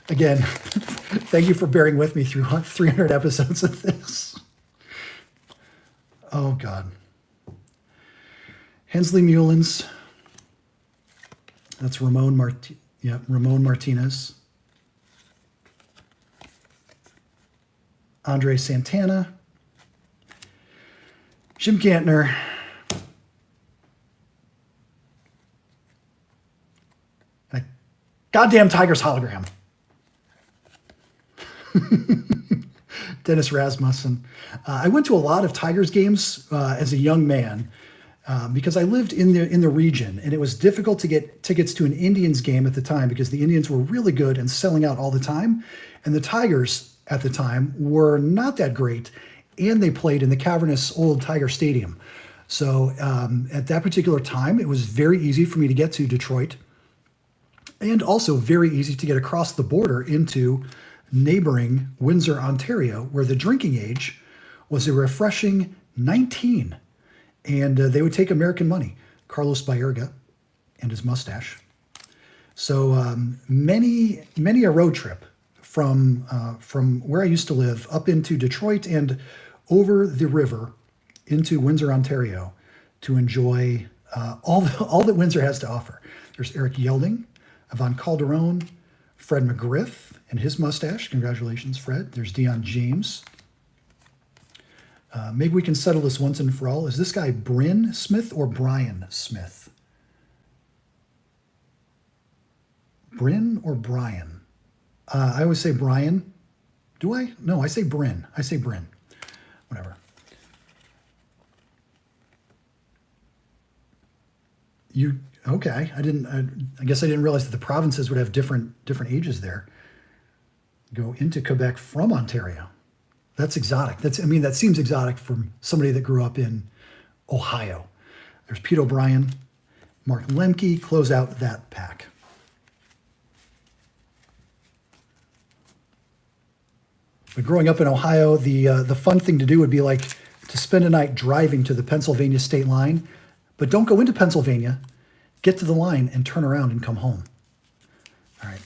Again, thank you for bearing with me through 300 episodes of this. Oh, God. Hensley Mullins. That's Ramon Martinez. Andre Santana. Jim Gantner. And a goddamn Tigers hologram. Dennis Rasmussen. I went to a lot of Tigers games as a young man because I lived in the region, and it was difficult to get tickets to an Indians game at the time because the Indians were really good and selling out all the time, and the Tigers at the time were not that great, and they played in the cavernous old Tiger Stadium. So at that particular time, it was very easy for me to get to Detroit, and also very easy to get across the border into neighboring Windsor, Ontario, where the drinking age was a refreshing 19. And they would take American money. Carlos Baerga and his mustache. So many a road trip from where I used to live up into Detroit and over the river into Windsor, Ontario to enjoy all that Windsor has to offer. There's Eric Yelding, Yvonne Calderon, Fred McGriff, and his mustache. Congratulations, Fred. There's Deion James. Maybe we can settle this once and for all. Is this guy Bryn Smith or Brian Smith? Bryn or Brian? I always say Brian Do I? No, I say Bryn. I say Bryn. Whatever. You okay? I guess I didn't realize that the provinces would have different ages there. Go into Quebec from Ontario. That's exotic. That seems exotic from somebody that grew up in Ohio. There's Pete O'Brien, Mark Lemke, close out that pack. But growing up in Ohio, the fun thing to do would be like to spend a night driving to the Pennsylvania state line, but don't go into Pennsylvania, get to the line and turn around and come home. All right,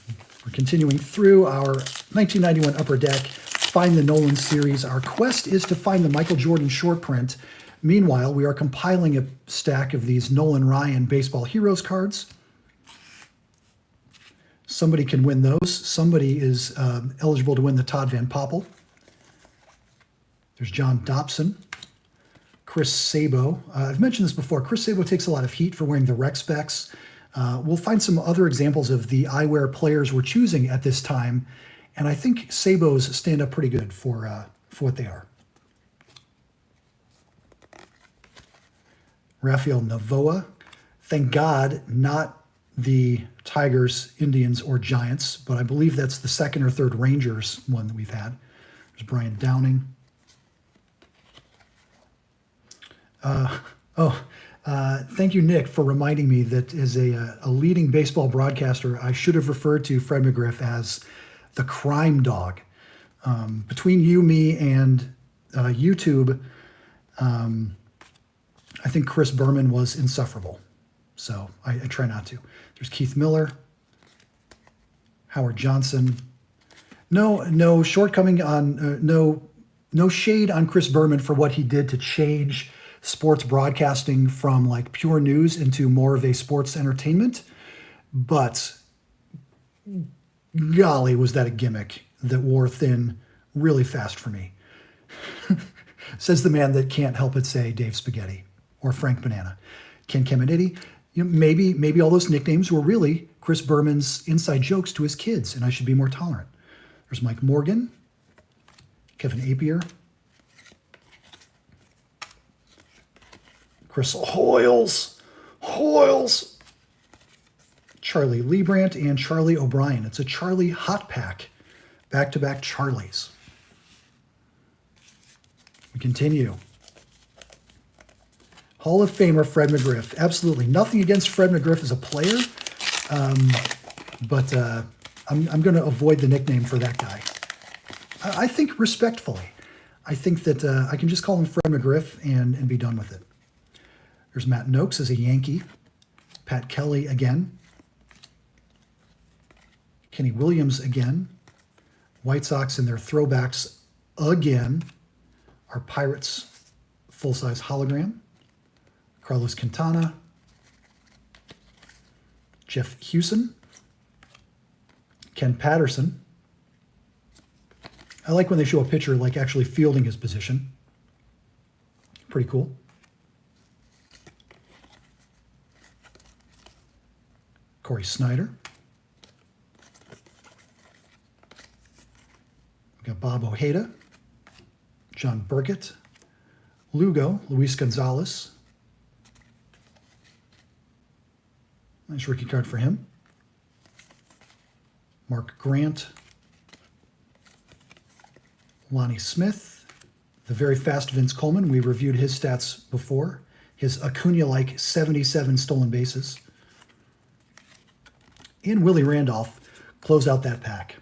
we're continuing through our 1991 Upper Deck Find the Nolan series. Our quest is to find the Michael Jordan short print. Meanwhile, we are compiling a stack of these Nolan Ryan Baseball Heroes cards. Somebody can win those. Somebody is eligible to win the Todd Van Poppel. There's John Dobson. Chris Sabo. I've mentioned this before. Chris Sabo takes a lot of heat for wearing the rec specs. We'll find some other examples of the eyewear players we're choosing at this time, and I think Sabos stand up pretty good for what they are. Rafael Navoa. Thank God, not the Tigers, Indians, or Giants, but I believe that's the second or third Rangers one that we've had. There's Brian Downing. Thank you, Nick, for reminding me that as a leading baseball broadcaster, I should have referred to Fred McGriff as the crime dog. Between you, me, and YouTube, I think Chris Berman was insufferable. So I try not to. There's Keith Miller, Howard Johnson. No shortcoming on, no shade on Chris Berman for what he did to change sports broadcasting from like pure news into more of a sports entertainment. But golly, was that a gimmick that wore thin really fast for me. Says the man that can't help but say Dave Spaghetti or Frank Banana. Ken Caminiti. Maybe all those nicknames were really Chris Berman's inside jokes to his kids, and I should be more tolerant. There's Mike Morgan, Kevin Apier, Chris Hoyles, Charlie Liebrandt, and Charlie O'Brien. It's a Charlie hot pack, back-to-back Charlies. We continue. Hall of Famer Fred McGriff. Absolutely nothing against Fred McGriff as a player, but I'm going to avoid the nickname for that guy. I think respectfully. I think that I can just call him Fred McGriff and be done with it. There's Matt Noakes as a Yankee. Pat Kelly again. Kenny Williams again. White Sox in their throwbacks again. Our Pirates full-size hologram. Carlos Quintana, Jeff Hewson, Ken Patterson. I like when they show a pitcher like actually fielding his position. Pretty cool. Corey Snyder. We got Bob Ojeda, John Burkett, Lugo, Luis Gonzalez. Nice rookie card for him. Mark Grant. Lonnie Smith. The very fast Vince Coleman. We reviewed his stats before. His Acuna-like 77 stolen bases. And Willie Randolph close out that pack.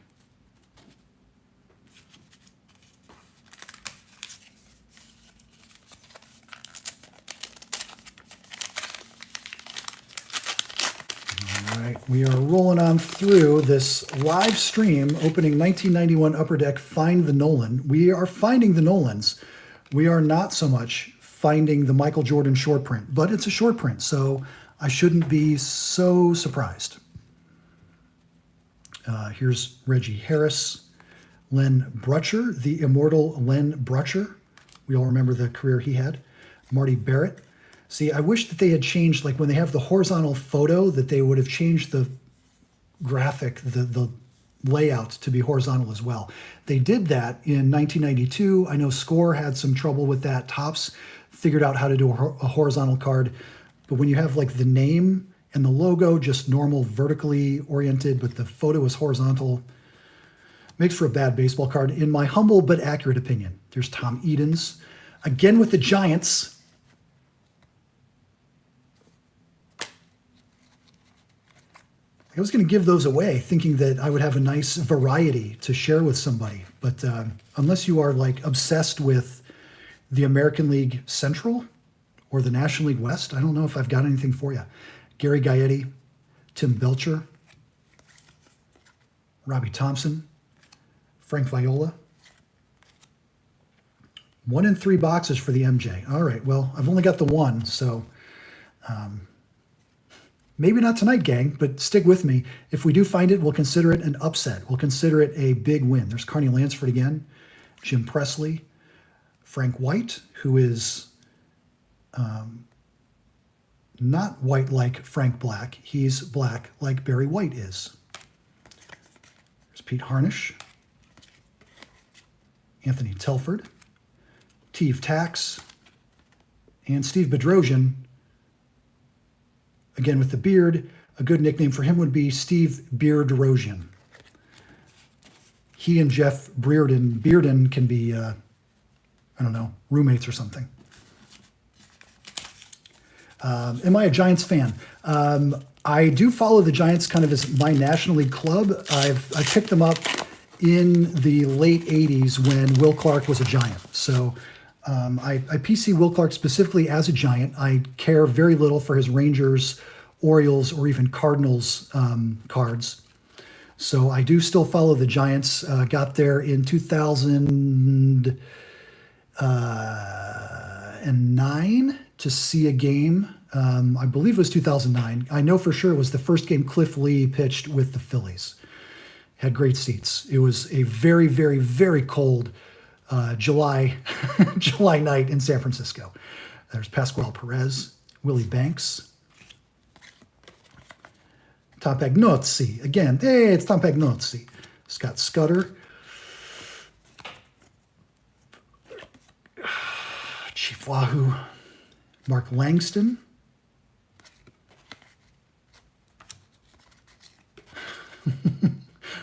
We are rolling on through this live stream opening 1991 Upper Deck Find the Nolan. We are finding the Nolans. We are not so much finding the Michael Jordan short print, but it's a short print, so I shouldn't be so surprised. Here's Reggie Harris, Len Brutcher, the immortal Len Brutcher. We all remember the career he had. Marty Barrett. See, I wish that they had changed, like when they have the horizontal photo, that they would have changed the graphic, the layout to be horizontal as well. They did that in 1992. I know Score had some trouble with that. Topps figured out how to do a horizontal card. But when you have like the name and the logo just normal vertically oriented, but the photo is horizontal, makes for a bad baseball card, in my humble but accurate opinion. There's Tom Edens. Again with the Giants. I was going to give those away thinking that I would have a nice variety to share with somebody. But unless you are like obsessed with the American League Central or the National League West, I don't know if I've got anything for you. Gary Gaetti, Tim Belcher, Robbie Thompson, Frank Viola. 1 in 3 boxes for the MJ. All right, well, I've only got the one, so maybe not tonight, gang, but stick with me. If we do find it, we'll consider it an upset. We'll consider it a big win. There's Carney Lansford again, Jim Presley, Frank White, who is not white like Frank Black. He's black like Barry White is. There's Pete Harnish, Anthony Telford, Steve Tax, and Steve Bedrosian. Again, with the beard, a good nickname for him would be Steve Beardrosian. He and Jeff Bearden can be, I don't know, roommates or something. Am I a Giants fan? I do follow the Giants kind of as my National League club. I picked them up in the late 80s when Will Clark was a Giant. So I PC Will Clark specifically as a Giant. I care very little for his Rangers, Orioles, or even Cardinals cards. So I do still follow the Giants. Got there in 2009 to see a game. I believe it was 2009. I know for sure it was the first game Cliff Lee pitched with the Phillies. Had great seats. It was a very, very, very cold July night in San Francisco. There's Pascual Perez, Willie Banks, Tom Pagnozzi. Again, hey, it's Tom Pagnozzi. Scott Scudder, Chief Wahoo, Mark Langston,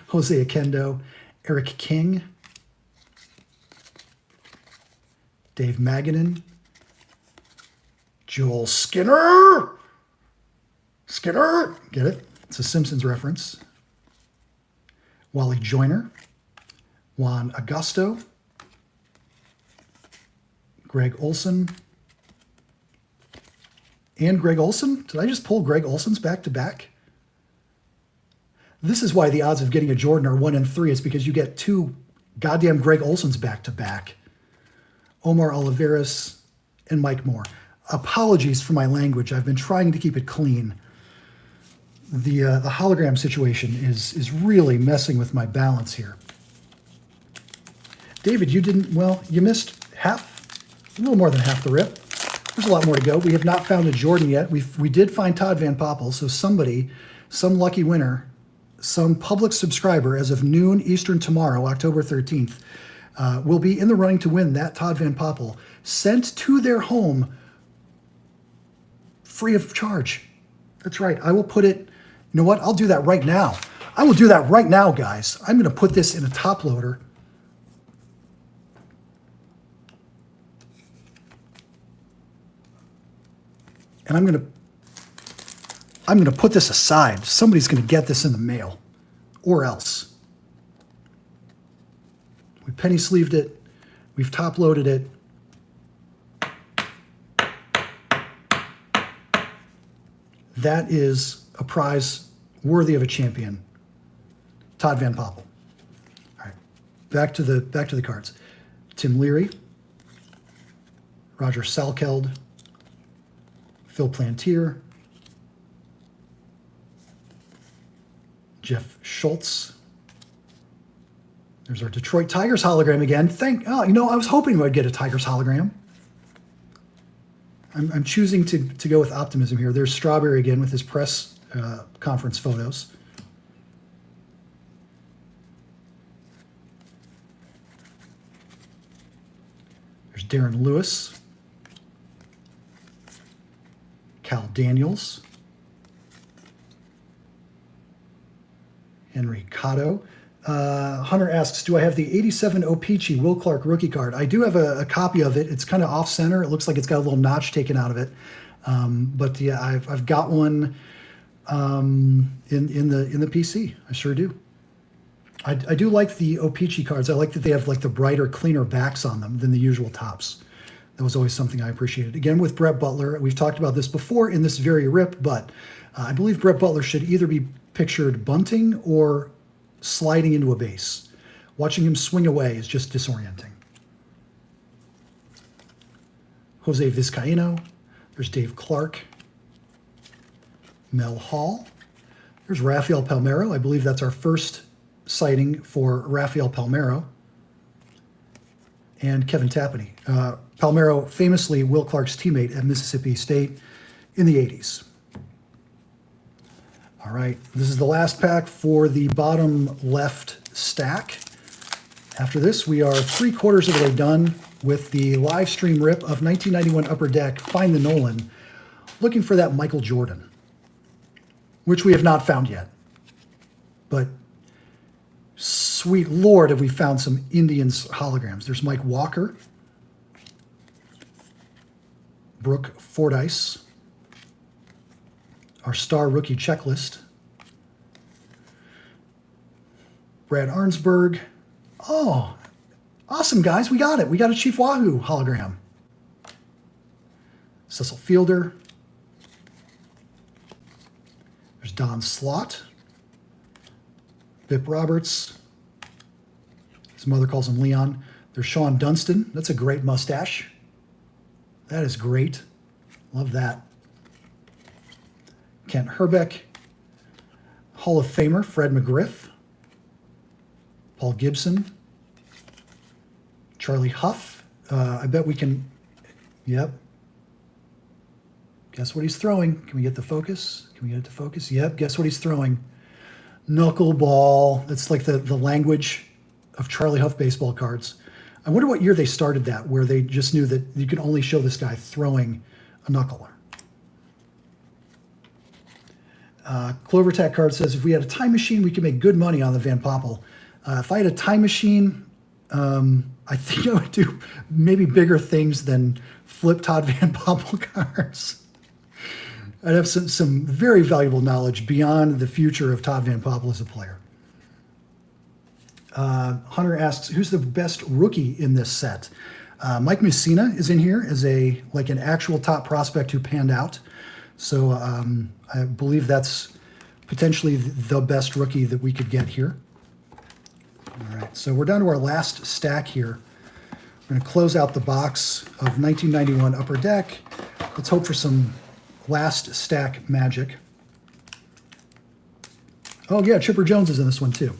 Jose Akendo, Eric King, Dave Maganin, Joel Skinner. Skinner, get it? It's a Simpsons reference. Wally Joyner, Juan Augusto, Greg Olson, and Greg Olson. Did I just pull Greg Olson's back to back? This is why the odds of getting a Jordan are 1 in 3. It's because you get 2 goddamn Greg Olson's back to back. Omar Oliveras and Mike Moore. Apologies for my language. I've been trying to keep it clean. The hologram situation is really messing with my balance here. David, you missed a little more than half the rip. There's a lot more to go. We have not found a Jordan yet. We did find Todd Van Poppel, so somebody, some lucky winner, some public subscriber as of noon Eastern tomorrow, October 13th, will be in the running to win that Todd Van Poppel sent to their home free of charge. That's right. I will put it, you know what? I'll do that right now. I will do that right now, guys. I'm going to put this in a top loader. And I'm going to put this aside. Somebody's going to get this in the mail, or else. We penny sleeved it. We've top loaded it. That is a prize worthy of a champion. Todd Van Poppel. All right, back to the cards. Tim Leary, Roger Salkeld, Phil Plantier, Jeff Schultz. There's our Detroit Tigers hologram again. I was hoping I'd get a Tigers hologram. I'm choosing to go with optimism here. There's Strawberry again with his press conference photos. Darren Lewis, Cal Daniels, Henry Cotto. Hunter asks, do I have the 87 O-Pee-Chee Will Clark rookie card? I do have a copy of it. It's kind of off-center. It looks like it's got a little notch taken out of it. But yeah, I've got one in the PC. I sure do. I do like the O-Pee-Chee cards. I like that they have like the brighter, cleaner backs on them than the usual tops. That was always something I appreciated. Again, with Brett Butler, we've talked about this before in this very rip, but I believe Brett Butler should either be pictured bunting or sliding into a base. Watching him swing away is just disorienting. Jose Vizcaino. There's Dave Clark. Mel Hall. There's Rafael Palmeiro. I believe that's our first sighting for Rafael Palmeiro. And Kevin Tapani. Palmeiro, famously Will Clark's teammate at Mississippi State in the 80s. All right, this is the last pack for the bottom left stack. After this, we are 3/4 of the way done with the live stream rip of 1991 Upper Deck, Find the Nolan, looking for that Michael Jordan, which we have not found yet. But sweet Lord, have we found some Indians holograms. There's Mike Walker, Brooke Fordyce, our star rookie checklist, Brad Arnsberg. Oh, awesome, guys. We got it. We got a Chief Wahoo hologram. Cecil Fielder. There's Don Slott. Bip Roberts. His mother calls him Leon. There's Sean Dunston. That's a great mustache. That is great. Love that. Kent Herbeck, Hall of Famer Fred McGriff, Paul Gibson, Charlie Huff. I bet we can, yep. Guess what he's throwing? Can we get the focus? Can we get it to focus? Yep, guess what he's throwing? Knuckleball. That's like the language of Charlie Huff baseball cards. I wonder what year they started that, where they just knew that you could only show this guy throwing a knuckler. Clovertack card says, if we had a time machine, we could make good money on the Van Poppel. If I had a time machine, I think I would do maybe bigger things than flip Todd Van Poppel cards. I'd have some very valuable knowledge beyond the future of Todd Van Poppel as a player. Hunter asks, who's the best rookie in this set? Mike Mussina is in here as an actual top prospect who panned out. So I believe that's potentially the best rookie that we could get here. All right, so we're down to our last stack here. We're going to close out the box of 1991 Upper Deck. Let's hope for some last stack magic. Oh yeah, Chipper Jones is in this one too.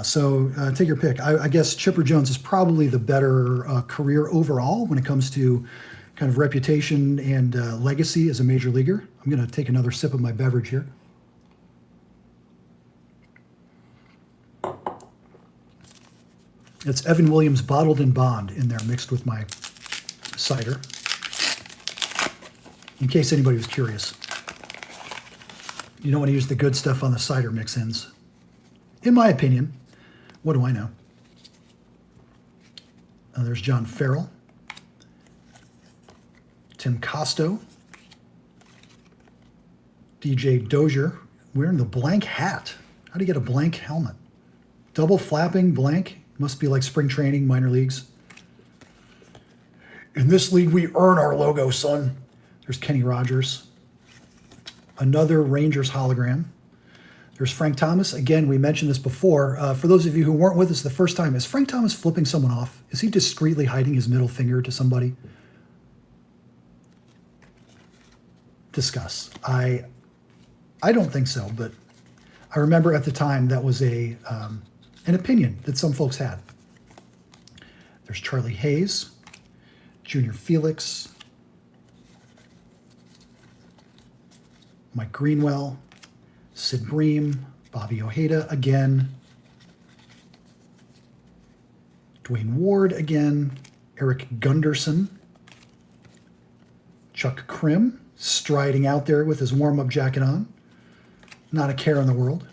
So take your pick. I guess Chipper Jones is probably the better career overall when it comes to kind of reputation and legacy as a major leaguer. I'm going to take another sip of my beverage here. It's Evan Williams Bottled in Bond in there mixed with my cider. In case anybody was curious. You don't want to use the good stuff on the cider mix-ins. In my opinion. What do I know? There's John Farrell. Tim Costo. DJ Dozier wearing the blank hat. How do you get a blank helmet? Double flapping blank. Must be like spring training, minor leagues. In this league, we earn our logo, son. There's Kenny Rogers. Another Rangers hologram. There's Frank Thomas. Again, we mentioned this before. For those of you who weren't with us the first time, is Frank Thomas flipping someone off? Is he discreetly hiding his middle finger to somebody? Discuss. I don't think so, but I remember at the time that was an opinion that some folks had. There's Charlie Hayes, Junior Felix, Mike Greenwell, Sid Bream, Bobby Ojeda again, Dwayne Ward again, Eric Gunderson. Chuck Krim, striding out there with his warm-up jacket on. Not a care in the world.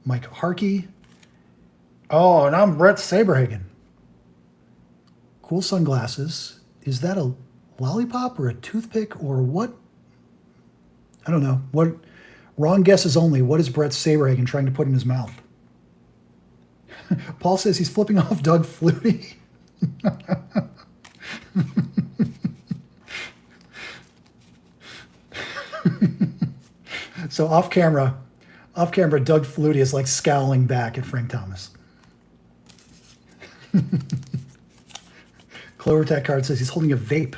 Mike Harkey. Oh, and I'm Brett Saberhagen. Cool sunglasses. Is that a lollipop or a toothpick or what? I don't know. What? Wrong guesses only. What is Brett Saberhagen trying to put in his mouth? Paul says he's flipping off Doug Flutie. So off camera, Doug Flutie is like scowling back at Frank Thomas. Clover Tech Card says he's holding a vape.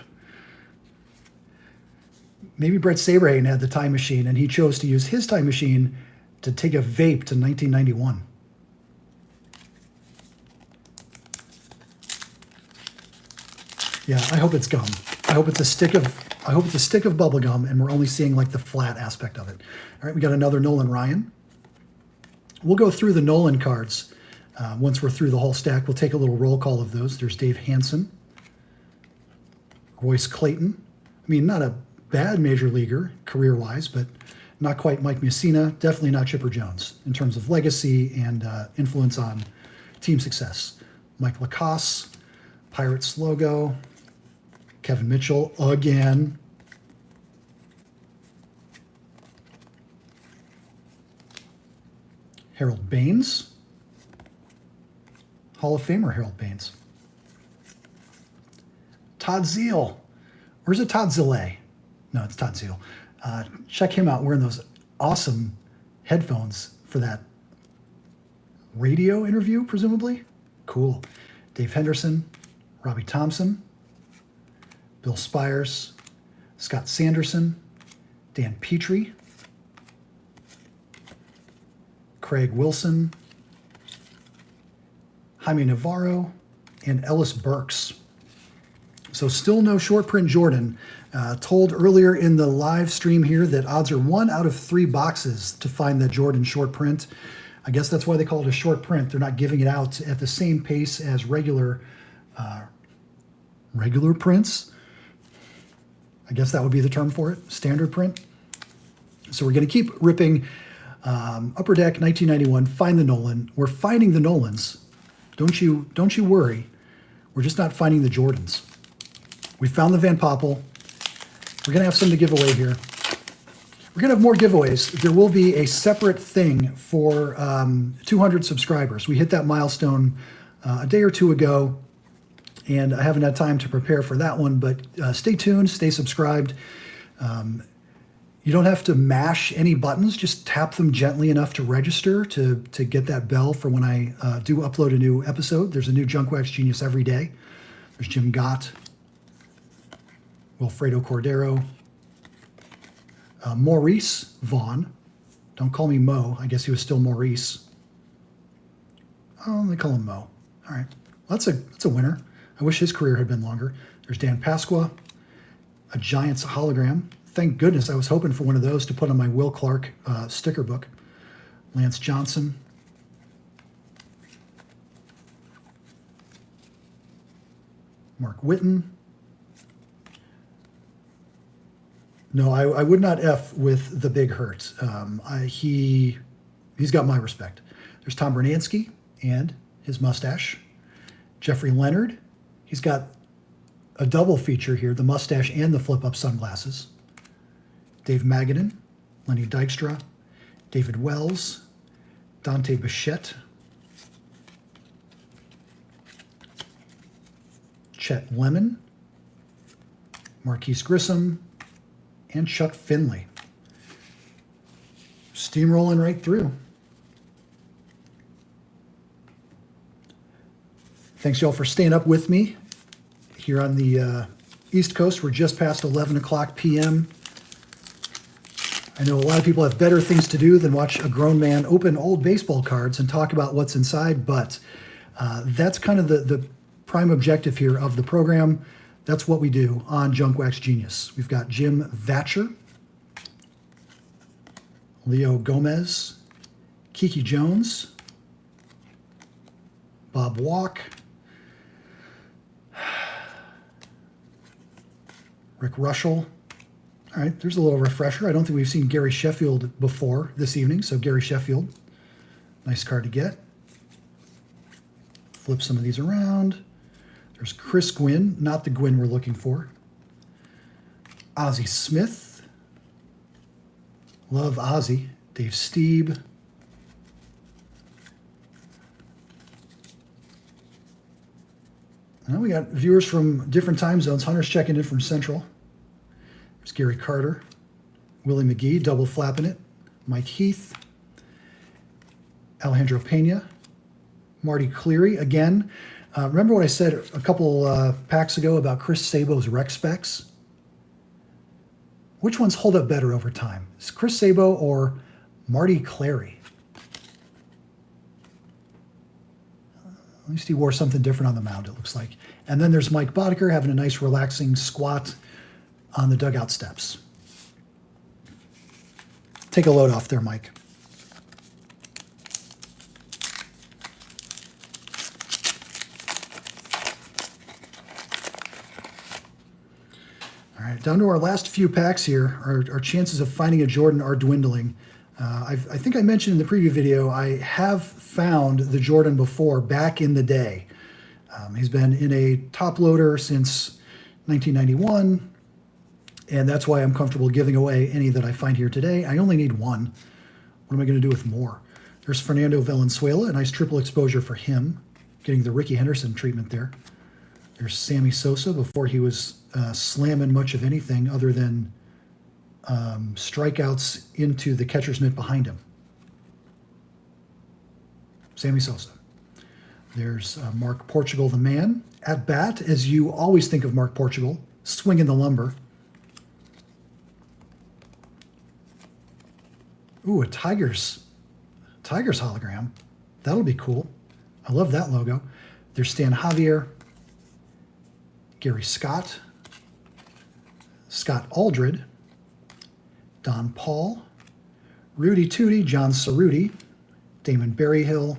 Maybe Brett Saberhagen had the time machine and he chose to use his time machine to take a vape to 1991. Yeah, I hope it's gum. I hope it's a stick of bubble gum and we're only seeing like the flat aspect of it. All right, we got another Nolan Ryan. We'll go through the Nolan cards. Once we're through the whole stack, we'll take a little roll call of those. There's Dave Hansen, Royce Clayton. I mean, not a bad major leaguer career-wise, but not quite Mike Mussina. Definitely not Chipper Jones in terms of legacy and influence on team success. Mike Lacoste, Pirates logo. Kevin Mitchell again. Harold Baines. Hall of Famer Harold Baines. Todd Zeal. Or is it Todd Zille? No, it's Todd Zeal. Check him out wearing those awesome headphones for that radio interview, presumably. Cool. Dave Henderson. Robbie Thompson. Bill Spires. Scott Sanderson. Dan Petrie. Craig Wilson. Jaime Navarro, and Ellis Burks. So still no short print Jordan. Told earlier in the live stream here that odds are 1 out of 3 boxes to find that Jordan short print. I guess that's why they call it a short print. They're not giving it out at the same pace as regular prints. I guess that would be the term for it, standard print. So we're going to keep ripping Upper Deck 1991, Find the Nolan. We're finding the Nolans. Don't you worry. We're just not finding the Jordans. We found the Van Poppel. We're going to have some to give away here. We're going to have more giveaways. There will be a separate thing for 200 subscribers. We hit that milestone a day or two ago, and I haven't had time to prepare for that one, but stay tuned, stay subscribed. You don't have to mash any buttons, just tap them gently enough to register to get that bell for when I do upload a new episode. There's a new Junk Wax Genius every day. There's Jim Gott, Wilfredo Cordero, Maurice Vaughn. Don't call me Mo. I guess he was still Maurice. Oh, they call him Mo. All right. Well, that's a winner. I wish his career had been longer. There's Dan Pasqua, a Giants hologram. Thank goodness I was hoping for one of those to put on my Will Clark sticker book. Lance Johnson. Mark Whitten. No, I would not F with the Big Hurt. He's got my respect. There's Tom Bernansky and his mustache. Jeffrey Leonard. He's got a double feature here, the mustache and the flip-up sunglasses. Dave Magadan, Lenny Dykstra, David Wells, Dante Bichette, Chet Lemon, Marquise Grissom, and Chuck Finley. Steamrolling right through. Thanks, y'all, for staying up with me. Here on the East Coast, we're just past 11 o'clock p.m. I know a lot of people have better things to do than watch a grown man open old baseball cards and talk about what's inside, but that's kind of the prime objective here of the program. That's what we do on Junk Wax Genius. We've got Jim Vatcher, Leo Gomez, Kiki Jones, Bob Walk, Rick Russell. All right, there's a little refresher. I don't think we've seen Gary Sheffield before this evening, so Gary Sheffield, nice card to get. Flip some of these around. There's Chris Gwynn, not the Gwynn we're looking for. Ozzie Smith. Love Ozzie. Dave Steeb. Now we got viewers from different time zones. Hunter's checking in from Central. There's Gary Carter. Willie McGee, double flapping it. Mike Heath. Alejandro Pena. Marty Cleary, again. Remember what I said a couple packs ago about Chris Sabo's rec specs? Which ones hold up better over time? Is Chris Sabo or Marty Cleary? At least he wore something different on the mound, it looks like. And then there's Mike Boddicker having a nice relaxing squat on the dugout steps. Take a load off there, Mike. All right, down to our last few packs here. Our chances of finding a Jordan are dwindling. I think I mentioned in the preview video, I have found the Jordan before back in the day. He's been in a top loader since 1991, and that's why I'm comfortable giving away any that I find here today. I only need one. What am I going to do with more? There's Fernando Valenzuela, a nice triple exposure for him, getting the Ricky Henderson treatment there. There's Sammy Sosa before he was slamming much of anything other than strikeouts into the catcher's mitt behind him. Sammy Sosa. There's Mark Portugal, the man. At bat, as you always think of Mark Portugal, swinging the lumber. Ooh, a Tigers hologram. That'll be cool. I love that logo. There's Stan Javier, Gary Scott, Scott Aldred, Don Paul, Rudy Tootie, John Cerruti, Damon Berryhill.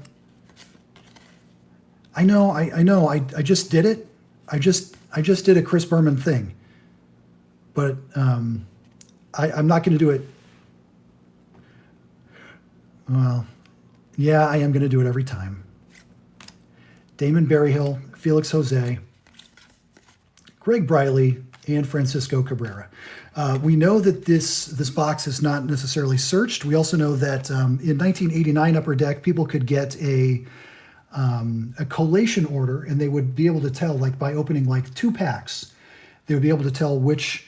I know, I just did it. I just did a Chris Berman thing. But I'm not going to do it. Well, yeah, I am going to do it every time. Damon Berryhill, Felix Jose, Greg Briley, and Francisco Cabrera. We know that this box is not necessarily searched. We also know that in 1989 Upper Deck, people could get a collation order, and they would be able to tell, like by opening like 2 packs, they would be able to tell which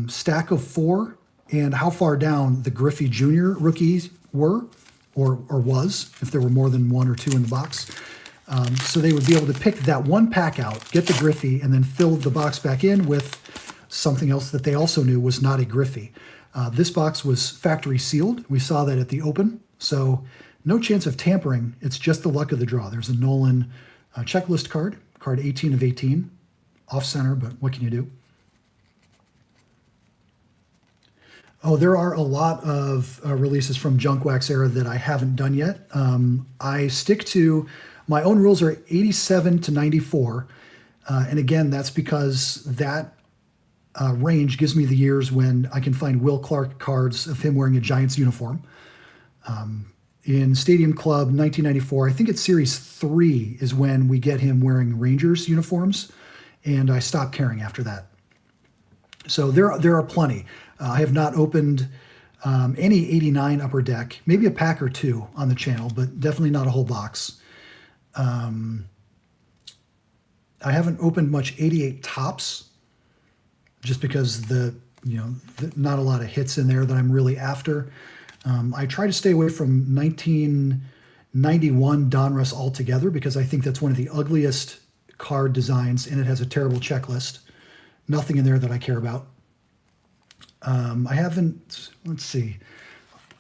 stack of 4 and how far down the Griffey Jr. rookies were or was, if there were more than 1 or 2 in the box. So they would be able to pick that one pack out, get the Griffey, and then fill the box back in with something else that they also knew was not a Griffey. This box was factory sealed. We saw that at the open. So no chance of tampering. It's just the luck of the draw. There's a Nolan checklist card 18 of 18. Off center, but what can you do? Oh, there are a lot of releases from Junk Wax era that I haven't done yet. I stick to, my own rules are 87 to 94. And again, that's because that range gives me the years when I can find Will Clark cards of him wearing a Giants uniform. In Stadium Club 1994, I think it's Series 3 is when we get him wearing Rangers uniforms, and I stopped caring after that. So there are plenty. I have not opened any 89 Upper Deck, maybe a pack or 2 on the channel, but definitely not a whole box. I haven't opened much 88 Tops, just because not a lot of hits in there that I'm really after. I try to stay away from 1991 Donruss altogether because I think that's one of the ugliest card designs, and it has a terrible checklist. Nothing in there that I care about. I haven't, let's see,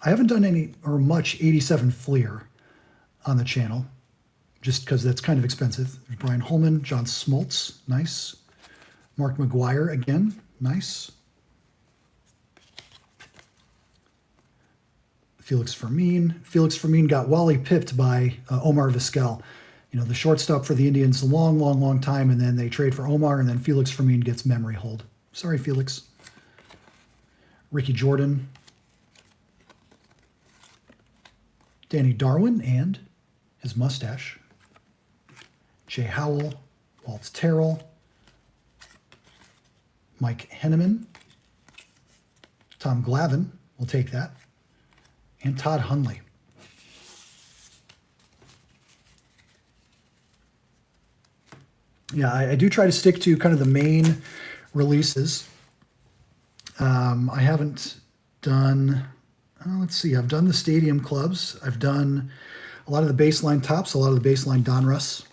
I haven't done any or much 87 Fleer on the channel, just because that's kind of expensive. There's Brian Holman, John Smoltz, nice. Mark McGuire again, nice. Felix Fermin got Wally pipped by Omar Vizquel. You know, the shortstop for the Indians a long, long, long time, and then they trade for Omar, and then Felix Fermin gets memory hold. Sorry, Felix. Ricky Jordan. Danny Darwin and his mustache. Jay Howell. Walt Terrell. Mike Henneman. Tom Glavine. We'll take that. And Todd Hundley. Yeah, I do try to stick to kind of the main releases. I haven't done, let's see, I've done the Stadium Clubs. I've done a lot of the baseline tops, a lot of the baseline Donruss.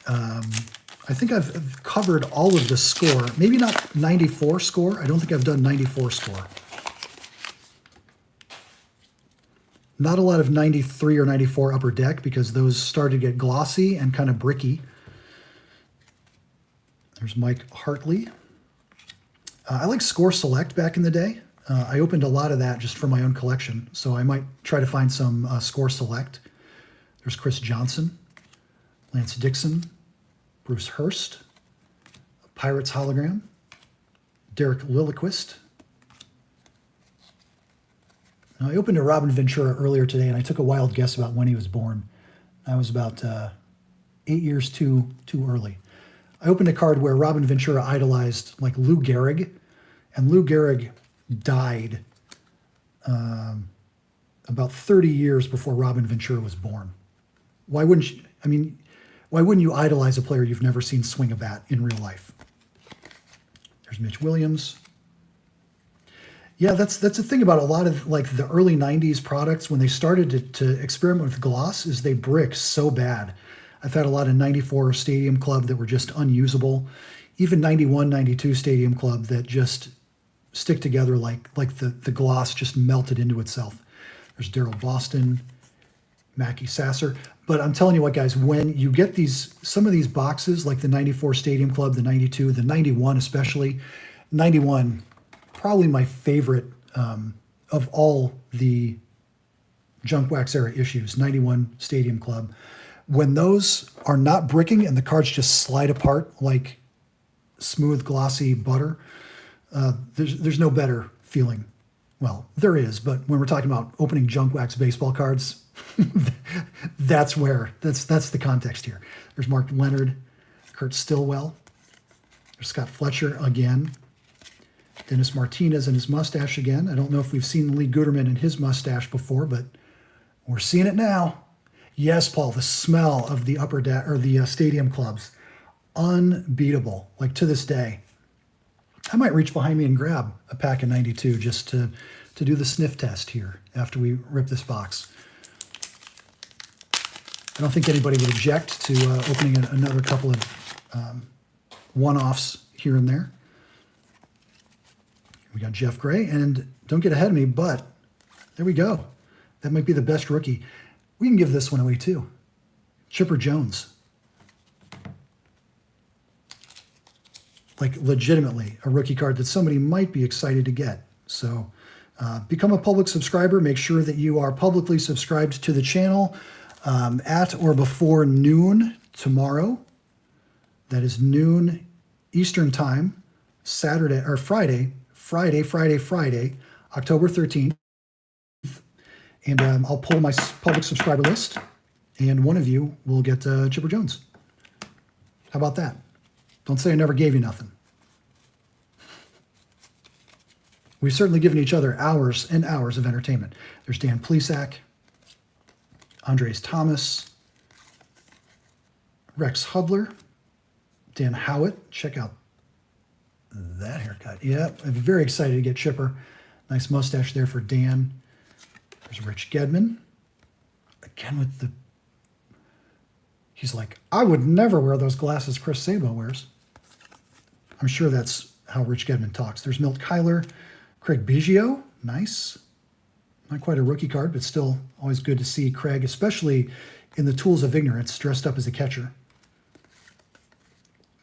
I think I've covered all of the score. Maybe not 94 score. I don't think I've done 94 score. Not a lot of 93 or 94 upper deck because those started to get glossy and kind of bricky. There's Mike Hartley. I like Score Select back in the day. I opened a lot of that just for my own collection, so I might try to find some Score Select. There's Chris Johnson, Lance Dixon, Bruce Hurst, Pirates hologram, Derek Lilliquist. Now, I opened a Robin Ventura earlier today, and I took a wild guess about when he was born. I was about 8 years too early. I opened a card where Robin Ventura idolized like Lou Gehrig, and Lou Gehrig died about 30 years before Robin Ventura was born. Why wouldn't you, why wouldn't you idolize a player you've never seen swing a bat in real life? There's Mitch Williams. Yeah, that's the thing about a lot of like the early 90s products when they started to experiment with gloss is they brick so bad. I've had a lot of 94 Stadium Club that were just unusable. Even 91, 92 Stadium Club that just stick together like the gloss just melted into itself. There's Daryl Boston, Mackie Sasser. But I'm telling you what, guys, when you get some of these boxes, like the 94 Stadium Club, the 92, the 91 especially, 91, probably my favorite of all the Junk Wax era issues, 91 Stadium Club. When those are not bricking and the cards just slide apart like smooth, glossy butter, there's no better feeling. Well, there is, but when we're talking about opening Junk Wax baseball cards, that's the context here. There's Mark Leonard, Kurt Stillwell, there's Scott Fletcher again, Dennis Martinez and his mustache again. I don't know if we've seen Lee Guterman and his mustache before, but we're seeing it now. Yes, Paul, the smell of the upper deck or the Stadium Clubs, unbeatable. Like to this day, I might reach behind me and grab a pack of 92 just to do the sniff test here after we rip this box. I don't think anybody would object to opening another couple of one-offs here and there. We got Jeff Gray, and don't get ahead of me, but there we go. That might be the best rookie. We can give this one away too. Chipper Jones. Like legitimately a rookie card that somebody might be excited to get. So become a public subscriber. Make sure that you are publicly subscribed to the channel at or before noon tomorrow. That is noon Eastern time, Saturday or Friday, October 13th. And I'll pull my public subscriber list, and one of you will get Chipper Jones. How about that? Don't say I never gave you nothing. We've certainly given each other hours and hours of entertainment. There's Dan Plesac, Andres Thomas, Rex Hudler, Dan Howitt. Check out that haircut. Yeah, I'm very excited to get Chipper. Nice mustache there for Dan. There's Rich Gedman. Again with the... He's like, I would never wear those glasses Chris Sabo wears. I'm sure that's how Rich Gedman talks. There's Milt Kyler. Craig Biggio. Nice. Not quite a rookie card, but still always good to see Craig, especially in the Tools of Ignorance, dressed up as a catcher.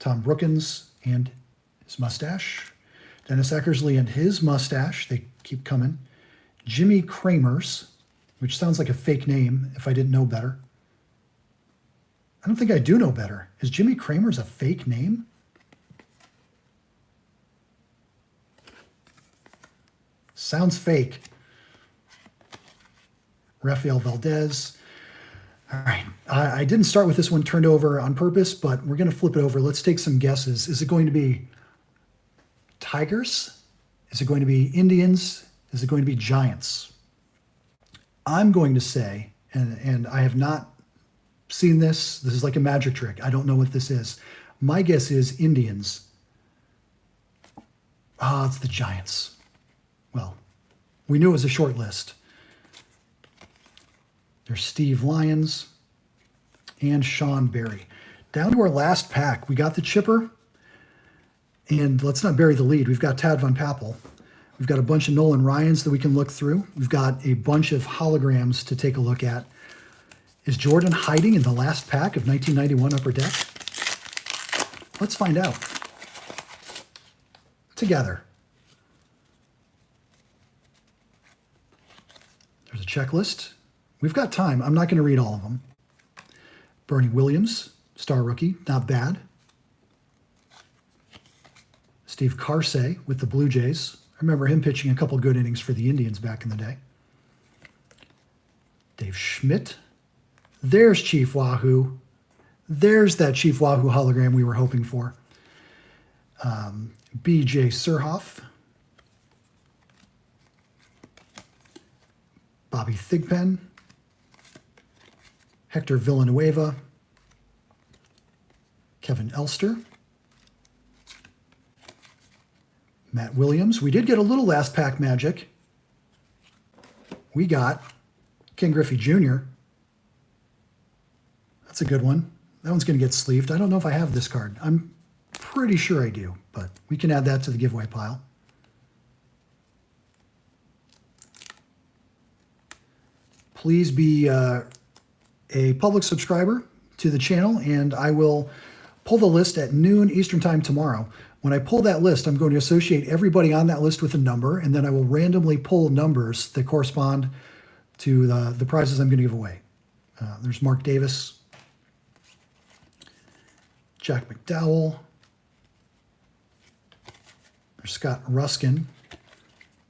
Tom Brookins and his mustache. Dennis Eckersley and his mustache. They keep coming. Jimmy Kramers, which sounds like a fake name if I didn't know better. I don't think I do know better. Is Jimmy Kramers a fake name? Sounds fake. Rafael Valdez. All right. I didn't start with this one turned over on purpose, but we're going to flip it over. Let's take some guesses. Is it going to be Tigers? Is it going to be Indians? Is it going to be Giants? I'm going to say, and I have not seen this. This is like a magic trick. I don't know what this is. My guess is Indians. Ah, it's the Giants. Well, we knew it was a short list. There's Steve Lyons and Sean Berry. Down to our last pack. We got the chipper. And let's not bury the lead. We've got Tad Van Pappel. We've got a bunch of Nolan Ryans that we can look through. We've got a bunch of holograms to take a look at. Is Jordan hiding in the last pack of 1991 Upper Deck? Let's find out. Together. There's a checklist. We've got time. I'm not going to read all of them. Bernie Williams, star rookie, not bad. Steve Carsey with the Blue Jays. I remember him pitching a couple good innings for the Indians back in the day. Dave Schmidt. There's Chief Wahoo. There's that Chief Wahoo hologram we were hoping for. B.J. Surhoff. Bobby Thigpen. Hector Villanueva. Kevin Elster. Matt Williams. We did get a little last pack magic. We got Ken Griffey Jr. That's a good one. That one's going to get sleeved. I don't know if I have this card. I'm pretty sure I do, but we can add that to the giveaway pile. Please be a public subscriber to the channel, and I will pull the list at noon Eastern Time tomorrow. When I pull that list, I'm going to associate everybody on that list with a number, and then I will randomly pull numbers that correspond to the prizes I'm going to give away. There's Mark Davis, Jack McDowell, there's Scott Ruskin.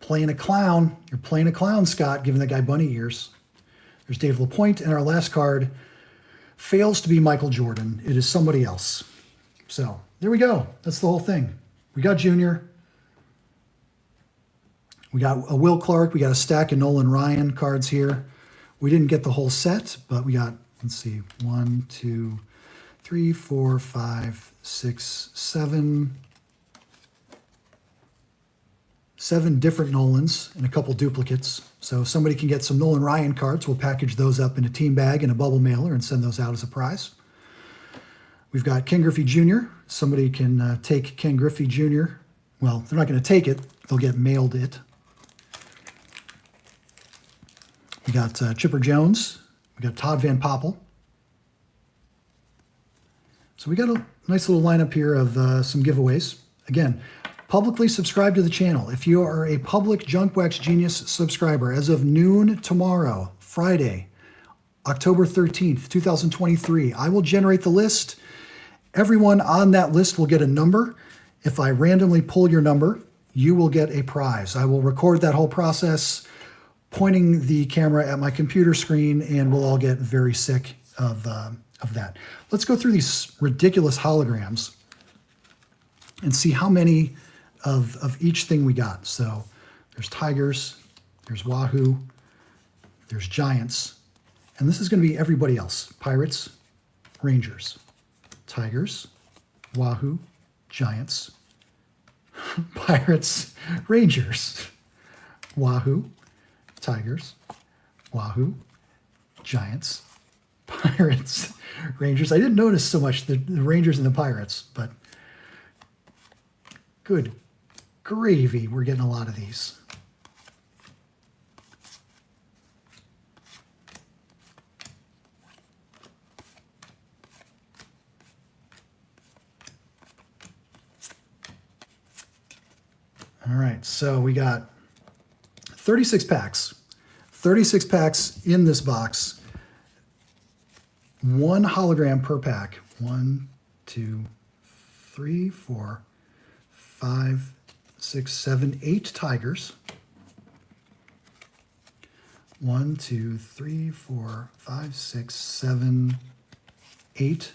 Playing a clown. You're playing a clown, Scott, giving that guy bunny ears. There's Dave LaPointe, and our last card fails to be Michael Jordan. It is somebody else. So there we go. That's the whole thing. We got Junior. We got a Will Clark. We got a stack of Nolan Ryan cards here. We didn't get the whole set, but we got, let's see, 1, 2, 3, 4, 5, 6, 7. 7 different Nolans and a couple duplicates. So if somebody can get some Nolan Ryan cards, we'll package those up in a team bag and a bubble mailer and send those out as a prize. We've got Ken Griffey Jr. Somebody can take Ken Griffey Jr. Well, they're not going to take it. They'll get mailed it. We got Chipper Jones. We got Todd Van Poppel. So we got a nice little lineup here of some giveaways. Again, publicly subscribe to the channel. If you are a public Junk Wax Genius subscriber, as of noon tomorrow, Friday, October 13th, 2023, I will generate the list. Everyone on that list will get a number. If I randomly pull your number, you will get a prize. I will record that whole process, pointing the camera at my computer screen, and we'll all get very sick of that. Let's go through these ridiculous holograms and see how many of each thing we got. So there's Tigers, there's Wahoo, there's Giants, and this is going to be everybody else. Pirates, Rangers, Tigers, Wahoo, Giants, Pirates, Rangers, Wahoo, Tigers, Wahoo, Giants, Pirates, Rangers. I didn't notice so much the Rangers and the Pirates, but good gravy, we're getting a lot of these. All right, so we got 36 packs. 36 packs in this box. 1 hologram per pack. 1, 2, 3, 4, 5, 6, 7, 8 Tigers. 1, 2, 3, 4, 5, 6, 7, 8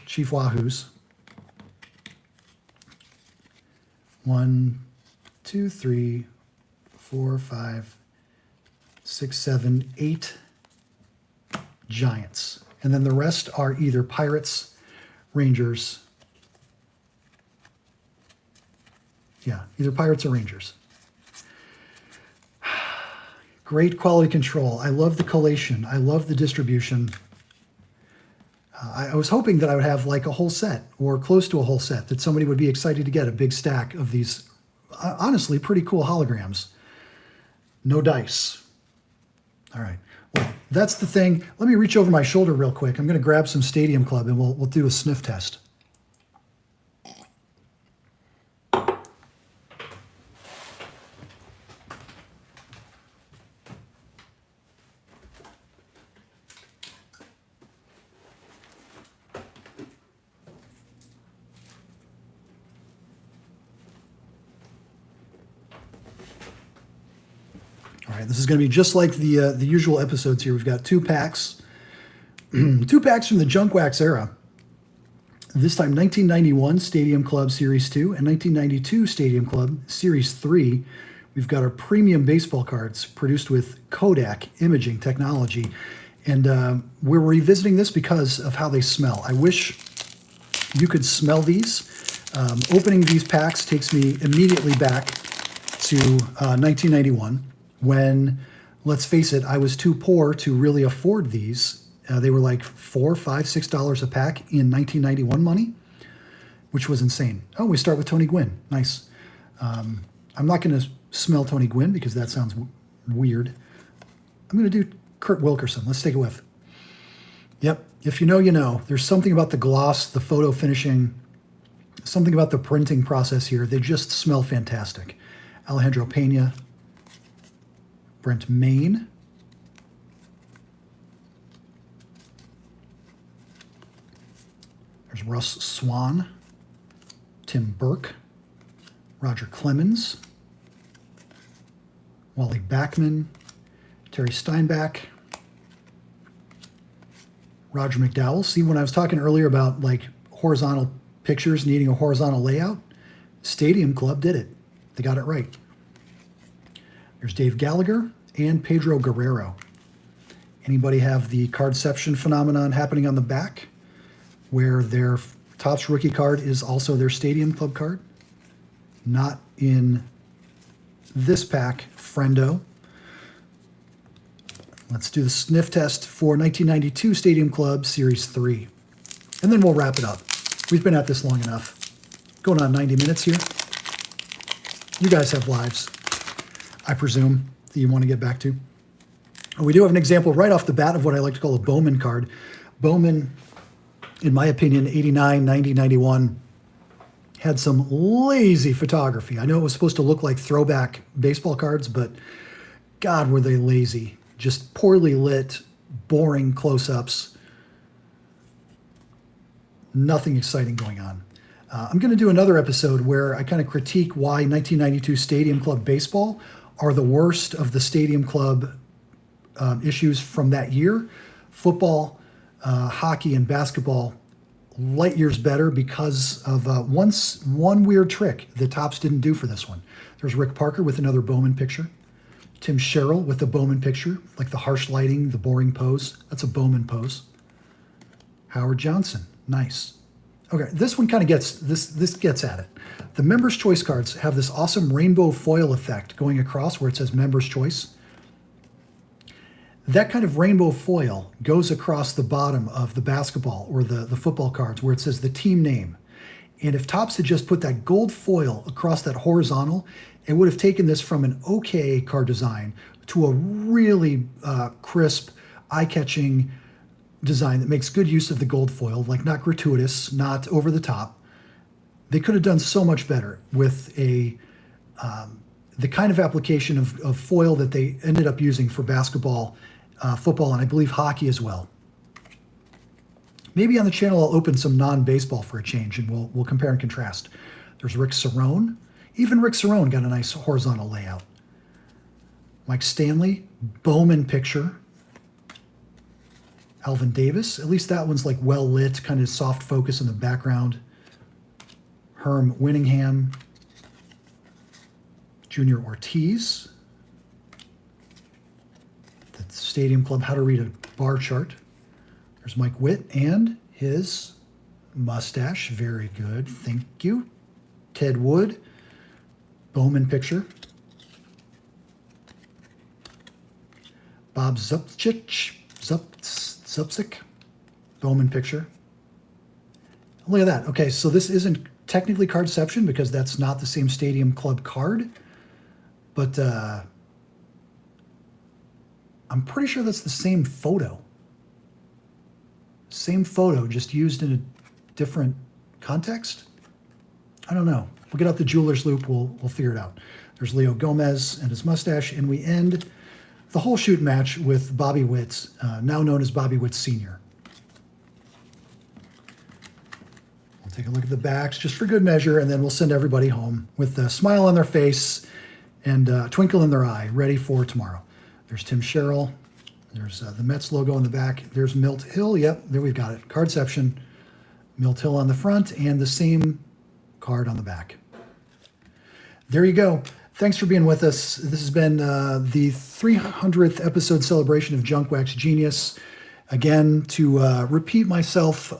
Chief Wahoos. 1, 2, 3, 4, 5, 6, 7, 8 Giants. And then the rest are either Pirates, Rangers. Yeah, either Pirates or Rangers. Great quality control. I love the collation. I love the distribution. I was hoping that I would have like a whole set or close to a whole set, that somebody would be excited to get a big stack of these, honestly, pretty cool holograms. No dice. All right. Well, that's the thing. Let me reach over my shoulder real quick. I'm going to grab some Stadium Club and we'll do a sniff test. All right, this is going to be just like the usual episodes here. We've got 2 packs, 2 packs from the Junk Wax era. This time 1991 Stadium Club Series 2 and 1992 Stadium Club Series 3. We've got our premium baseball cards produced with Kodak imaging technology. And we're revisiting this because of how they smell. I wish you could smell these. Opening these packs takes me immediately back to 1991 when, let's face it, I was too poor to really afford these. They were like $4, $5, $6 a pack in 1991 money, which was insane. Oh, we start with Tony Gwynn. Nice. I'm not going to smell Tony Gwynn because that sounds weird. I'm going to do Kurt Wilkerson. Let's take a whiff. Yep. If you know, you know. There's something about the gloss, the photo finishing, something about the printing process here. They just smell fantastic. Alejandro Pena, Brent Maine, there's Russ Swan, Tim Burke, Roger Clemens, Wally Backman, Terry Steinbach, Roger McDowell. See, when I was talking earlier about like horizontal pictures needing a horizontal layout, Stadium Club did it. They got it right. There's Dave Gallagher and Pedro Guerrero. Anybody have the cardception phenomenon happening on the back where their Topps rookie card is also their Stadium Club card? Not in this pack, friendo. Let's do the sniff test for 1992 Stadium Club Series 3. And then we'll wrap it up. We've been at this long enough. Going on 90 minutes here. You guys have lives, I presume, that you want to get back to. We do have an example right off the bat of what I like to call a Bowman card. Bowman, in my opinion, 89, 90, 91, had some lazy photography. I know it was supposed to look like throwback baseball cards, but God, were they lazy. Just poorly lit, boring close-ups. Nothing exciting going on. I'm going to do another episode where I kind of critique why 1992 Stadium Club baseball are the worst of the Stadium Club issues from that year. Football, hockey, and basketball, light years better because of one weird trick that Topps didn't do for this one. There's Rick Parker with another Bowman picture. Tim Sherrill with the Bowman picture, like the harsh lighting, the boring pose. That's a Bowman pose. Howard Johnson, nice. Okay, this one kind of gets, this gets at it. The Members' Choice cards have this awesome rainbow foil effect going across where it says Members' Choice. That kind of rainbow foil goes across the bottom of the basketball or the football cards where it says the team name. And if Topps had just put that gold foil across that horizontal, it would have taken this from an okay card design to a really crisp, eye-catching design that makes good use of the gold foil, like not gratuitous, not over the top. They could have done so much better with the kind of application of foil that they ended up using for basketball, football, and I believe hockey as well. Maybe on the channel I'll open some non-baseball for a change, and we'll compare and contrast. There's Rick Cerrone. Even Rick Cerrone got a nice horizontal layout. Mike Stanley, Bowman picture. Alvin Davis, at least that one's like well lit, kind of soft focus in the background. Herm Winningham, Junior Ortiz. The Stadium Club, How to Read a Bar Chart. There's Mike Witt and his mustache. Very good. Thank you. Ted Wood. Bowman picture. Bob Zupcic. Bowman picture. Look at that. Okay, so this isn't technically cardception because that's not the same Stadium Club card. But I'm pretty sure that's the same photo. Same photo, just used in a different context. I don't know. We'll get out the jeweler's loop. We'll figure it out. There's Leo Gomez and his mustache, and we end the whole shoot match with Bobby Witt, now known as Bobby Witt Sr. We'll take a look at the backs just for good measure, and then we'll send everybody home with a smile on their face and a twinkle in their eye, ready for tomorrow. There's Tim Sherrill. There's the Mets logo on the back. There's Milt Hill. Yep, there we've got it. Cardception. Milt Hill on the front and the same card on the back. There you go. Thanks for being with us. This has been the 300th episode celebration of Junk Wax Genius. Again, to repeat myself,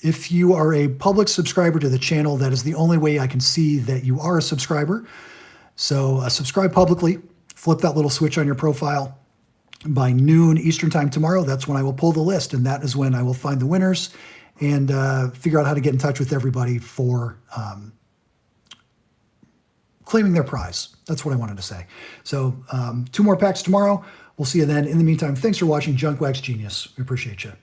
if you are a public subscriber to the channel, that is the only way I can see that you are a subscriber. So subscribe publicly, flip that little switch on your profile. By noon Eastern time tomorrow, that's when I will pull the list, and that is when I will find the winners and figure out how to get in touch with everybody for claiming their prize. That's what I wanted to say. So 2 more packs tomorrow. We'll see you then. In the meantime, thanks for watching Junk Wax Genius. We appreciate you.